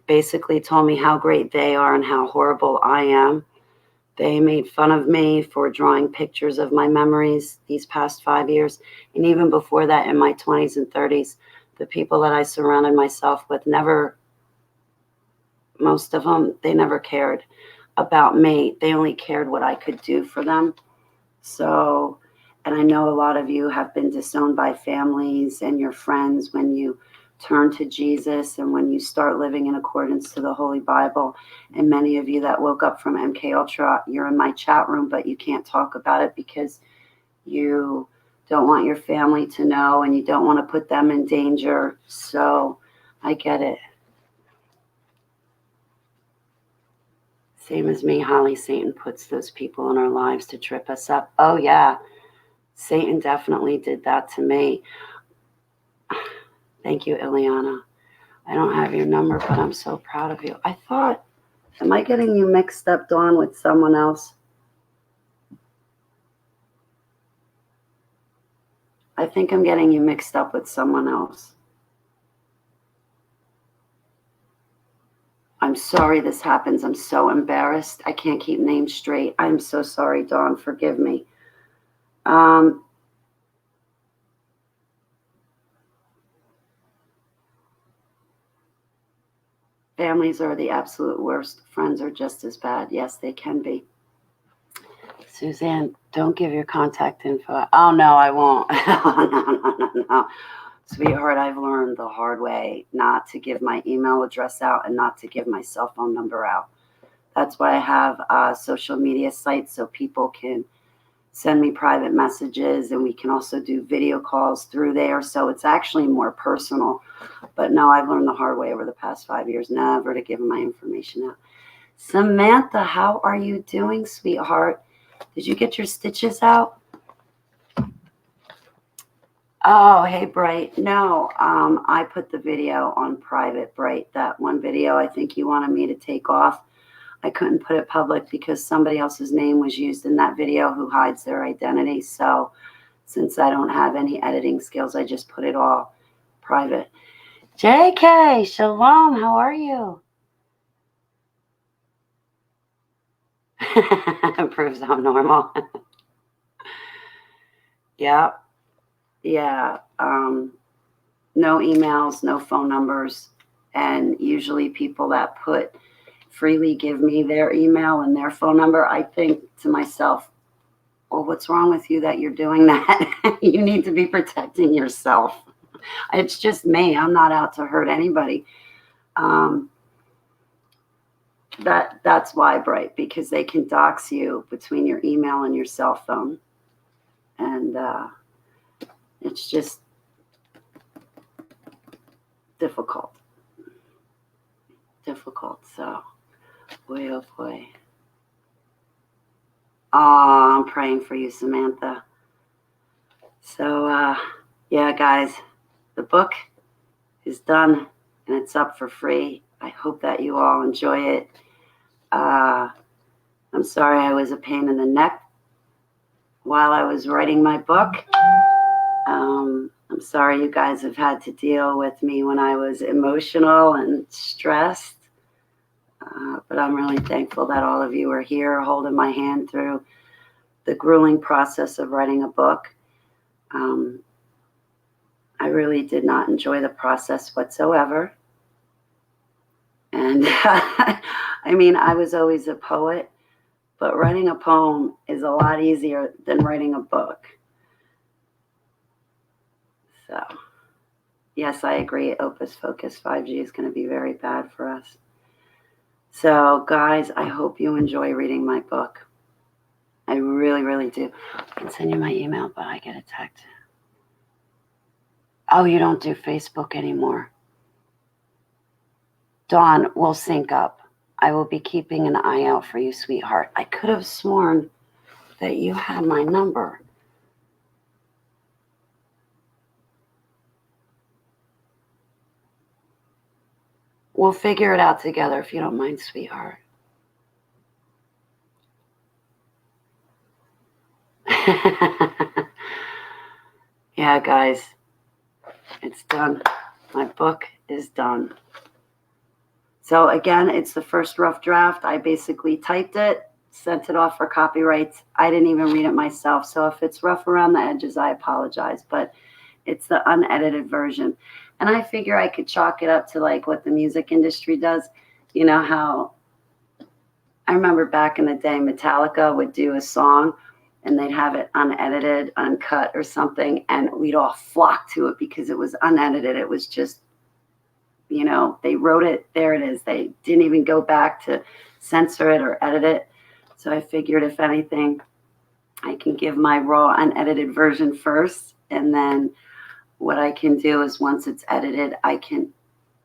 basically told me how great they are and how horrible I am. They made fun of me for drawing pictures of my memories these past 5 years. And even before that, in my 20s and 30s, the people that I surrounded myself with most of them, they never cared about me. They only cared what I could do for them. So, and I know a lot of you have been disowned by families and your friends when you turn to Jesus and when you start living in accordance to the Holy Bible. And many of you that woke up from MK Ultra, you're in my chat room, but you can't talk about it because you don't want your family to know and you don't want to put them in danger. So I get it. Same as me, Holly. Satan puts those people in our lives to trip us up. Oh, yeah. Satan definitely did that to me. Thank you, Ileana. I don't have your number, but I'm so proud of you. I thought, am I getting you mixed up, Dawn, with someone else? I think I'm getting you mixed up with someone else. I'm sorry this happens. I'm so embarrassed. I can't keep names straight. I'm so sorry, Dawn. Forgive me. Families are the absolute worst. Friends are just as bad. Yes, they can be. Suzanne, don't give your contact info. Oh, no, I won't. No. Sweetheart, I've learned the hard way not to give my email address out and not to give my cell phone number out. That's why I have social media sites so people can send me private messages, and we can also do video calls through there. So it's actually more personal. But no, I've learned the hard way over the past 5 years never to give my information out. Samantha, how are you doing, sweetheart? Did you get your stitches out? Oh, hey, Bright. No, I put the video on private, Bright. That one video I think you wanted me to take off. I couldn't put it public because somebody else's name was used in that video who hides their identity. So since I don't have any editing skills, I just put it all private. JK, shalom, how are you? Proves I'm normal. Yeah. No emails, no phone numbers. And usually people that freely give me their email and their phone number, I think to myself, well, what's wrong with you that you're doing that? You need to be protecting yourself. It's just me. I'm not out to hurt anybody. That's why, Bright, because they can dox you between your email and your cell phone. And it's just difficult. So, boy, oh boy. Oh, I'm praying for you, Samantha. So, yeah, guys, the book is done and it's up for free. I hope that you all enjoy it. I'm sorry I was a pain in the neck while I was writing my book. I'm sorry you guys have had to deal with me when I was emotional and stressed. But I'm really thankful that all of you are here holding my hand through the grueling process of writing a book. I really did not enjoy the process whatsoever. And I mean, I was always a poet, but writing a poem is a lot easier than writing a book. So, yes, I agree. Opus Focus 5G is going to be very bad for us. So, guys, I hope you enjoy reading my book. I really, really do. I can send you my email, but I get a text. Oh, you don't do Facebook anymore. Dawn, we'll sync up. I will be keeping an eye out for you, sweetheart. I could have sworn that you had my number. We'll figure it out together if you don't mind, sweetheart. Yeah, guys, it's done. My book is done. So again, it's the first rough draft. I basically typed it, sent it off for copyrights. I didn't even read it myself. So if it's rough around the edges, I apologize. But it's the unedited version. And I figure I could chalk it up to like what the music industry does. You know how I remember back in the day, Metallica would do a song and they'd have it unedited, uncut or something. And we'd all flock to it because it was unedited. It was just, you know, they wrote it, there it is. They didn't even go back to censor it or edit it. So I figured if anything, I can give my raw unedited version first. And then what I can do is once it's edited, I can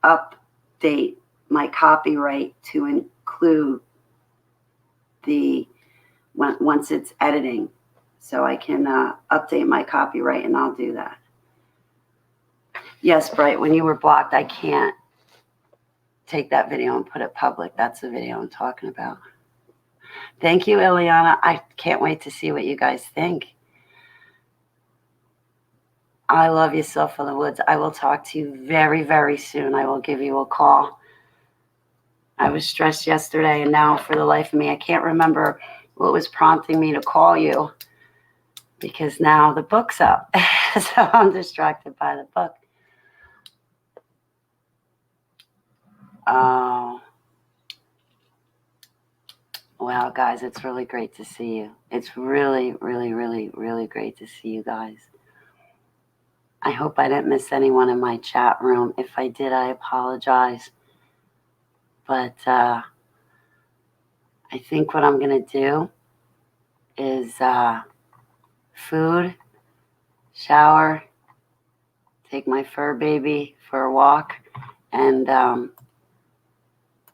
update my copyright to include the once it's editing. So I can update my copyright and I'll do that. Yes, Bright, when you were blocked, I can't take that video and put it public. That's the video I'm talking about. Thank you, Ileana. I can't wait to see what you guys think. I love you, Sylph of the Woods. I will talk to you very, very soon. I will give you a call. I was stressed yesterday, and now for the life of me, I can't remember what was prompting me to call you because now the book's up. So I'm distracted by the book. Oh. Wow, guys, it's really great to see you. It's really, really, really, really great to see you guys. I hope I didn't miss anyone in my chat room. If I did, I apologize. But I think what I'm going to do is food, shower, take my fur baby for a walk, and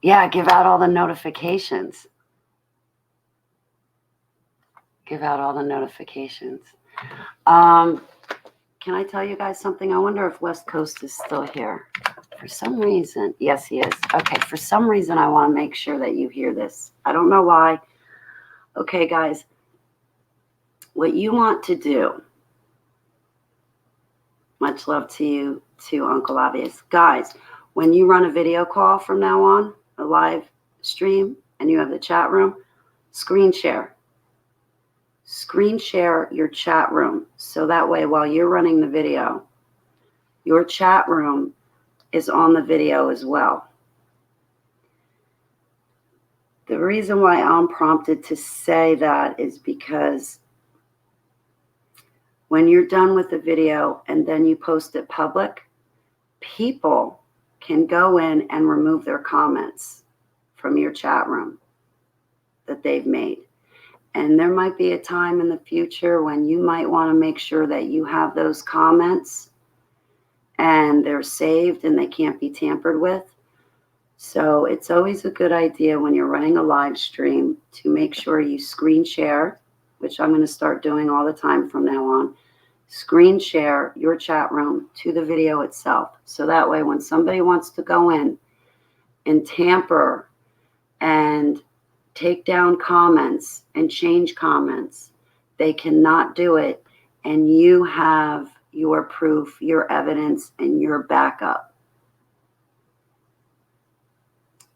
yeah, give out all the notifications. Give out all the notifications. Can I tell you guys something? I wonder if West Coast is still here. For some reason, yes, he is. Okay, for some reason, I want to make sure that you hear this. I don't know why. Okay, guys, what you want to do, much love to you, to Uncle Obvious. Guys, when you run a video call from now on, a live stream, and you have the chat room, screen share. Screen share your chat room. So that way, while you're running the video, your chat room is on the video as well. The reason why I'm prompted to say that is because when you're done with the video and then you post it public, people can go in and remove their comments from your chat room that they've made. And there might be a time in the future when you might want to make sure that you have those comments and they're saved and they can't be tampered with. So it's always a good idea when you're running a live stream to make sure you screen share, which I'm going to start doing all the time from now on. Screen share your chat room to the video itself. So that way when somebody wants to go in and tamper and take down comments and change comments, they cannot do it. And you have your proof, your evidence, and your backup.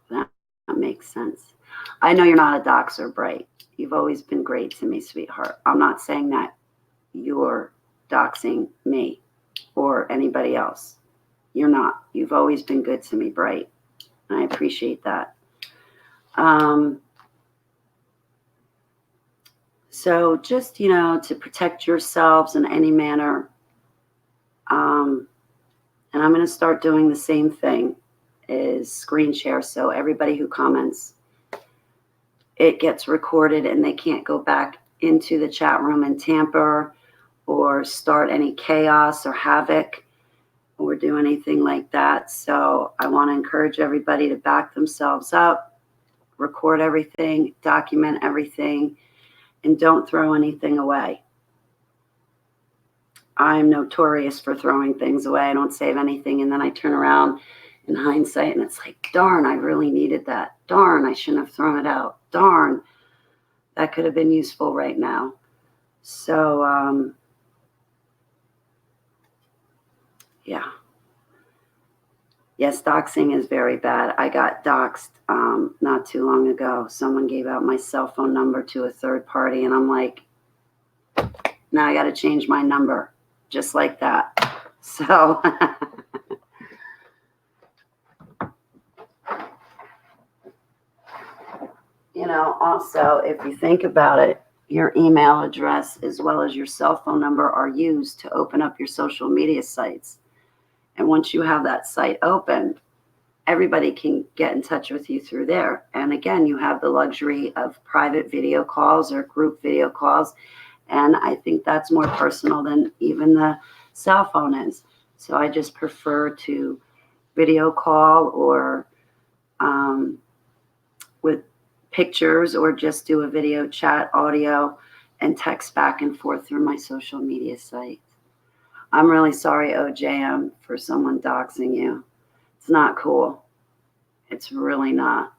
That makes sense. I know you're not a doxer, Bright. You've always been great to me, sweetheart. I'm not saying that you're doxing me or anybody else. You're not. You've always been good to me, Bright. And I appreciate that. So just, to protect yourselves in any manner. And I'm going to start doing the same thing, is screen share. So everybody who comments, it gets recorded and they can't go back into the chat room and tamper or start any chaos or havoc or do anything like that. So I want to encourage everybody to back themselves up, record everything, document everything, and don't throw anything away. I'm notorious for throwing things away. I don't save anything, and then I turn around in hindsight and it's like, darn, I really needed that. Darn, I shouldn't have thrown it out. Darn, that could have been useful right now. So, yeah. Yes, doxing is very bad. I got doxed not too long ago. Someone gave out my cell phone number to a third party, and I'm like, now I got to change my number, just like that. So, also, if you think about it, your email address as well as your cell phone number are used to open up your social media sites. And once you have that site open, everybody can get in touch with you through there. And again, you have the luxury of private video calls or group video calls. And I think that's more personal than even the cell phone is. So I just prefer to video call or with pictures or just do a video chat, audio, and text back and forth through my social media sites. I'm really sorry, OJM, for someone doxing you. It's not cool. It's really not.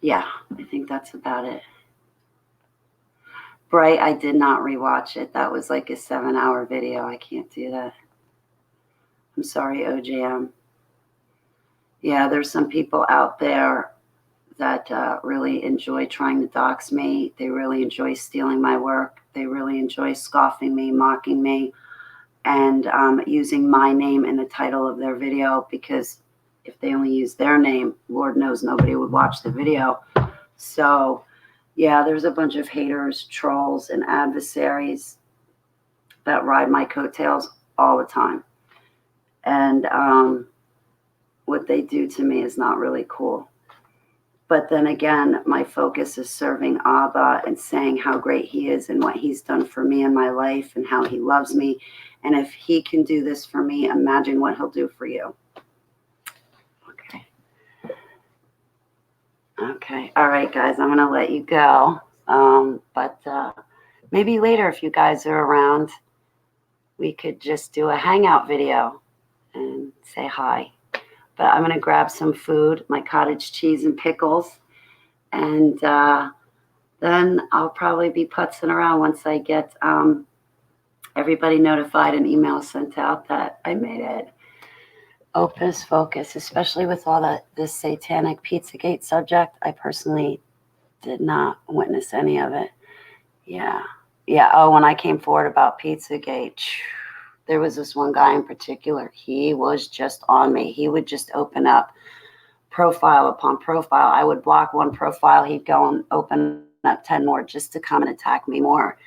Yeah, I think that's about it. Bright, I did not rewatch it. That was like a 7-hour video. I can't do that. I'm sorry, OJM. Yeah, there's some people out there that really enjoy trying to dox me. They really enjoy stealing my work. They really enjoy scoffing me, mocking me, and using my name in the title of their video, because if they only use their name, Lord knows nobody would watch the video. So, yeah, there's a bunch of haters, trolls, and adversaries that ride my coattails all the time. And what they do to me is not really cool. But then again, my focus is serving Abba and saying how great he is and what he's done for me in my life and how he loves me. And if he can do this for me, imagine what he'll do for you. Okay. All right, guys, I'm going to let you go. But maybe later, if you guys are around, we could just do a hangout video and say hi. But I'm going to grab some food, my cottage cheese and pickles, and then I'll probably be putzing around once I get everybody notified and email sent out that I made it. Opus Focus, especially with all this satanic Pizzagate subject. I personally did not witness any of it. Yeah. Oh, when I came forward about Pizzagate, there was this one guy in particular. He was just on me. He would just open up profile upon profile. I would block one profile. He'd go and open up 10 more just to come and attack me more.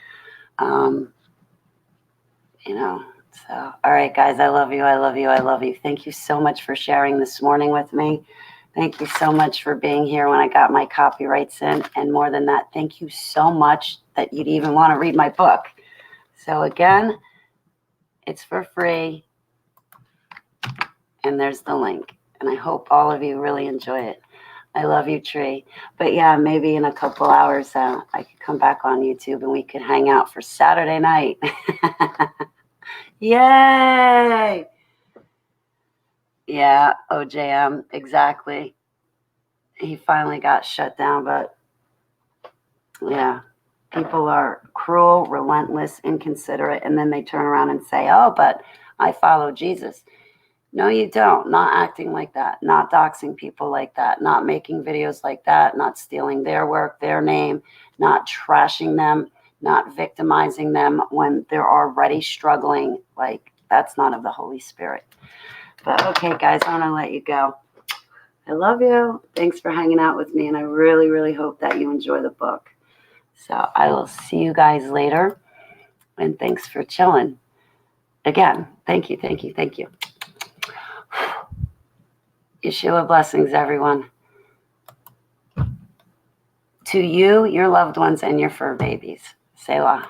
So, all right, guys, I love you. I love you. I love you. Thank you so much for sharing this morning with me. Thank you so much for being here when I got my copyrights in. And more than that, thank you so much that you'd even want to read my book. So again, it's for free. And there's the link. And I hope all of you really enjoy it. I love you, Tree. But yeah, maybe in a couple hours, I could come back on YouTube and we could hang out for Saturday night. Yay! Yeah, OJM, exactly. he finally got shut down. But yeah, people are cruel, relentless, inconsiderate, and then they turn around and say, oh, but I follow Jesus. No, you don't. Not acting like that, not doxing people like that, not making videos like that, not stealing their work, their name, not trashing them, not victimizing them when they're already struggling. Like, that's not of the Holy Spirit. But okay, guys, I'm going to let you go. I love you. Thanks for hanging out with me, and I really, really hope that you enjoy the book. So I will see you guys later, and thanks for chilling. Again, thank you, thank you, thank you. Yeshua blessings, everyone. To you, your loved ones, and your fur babies. Selah.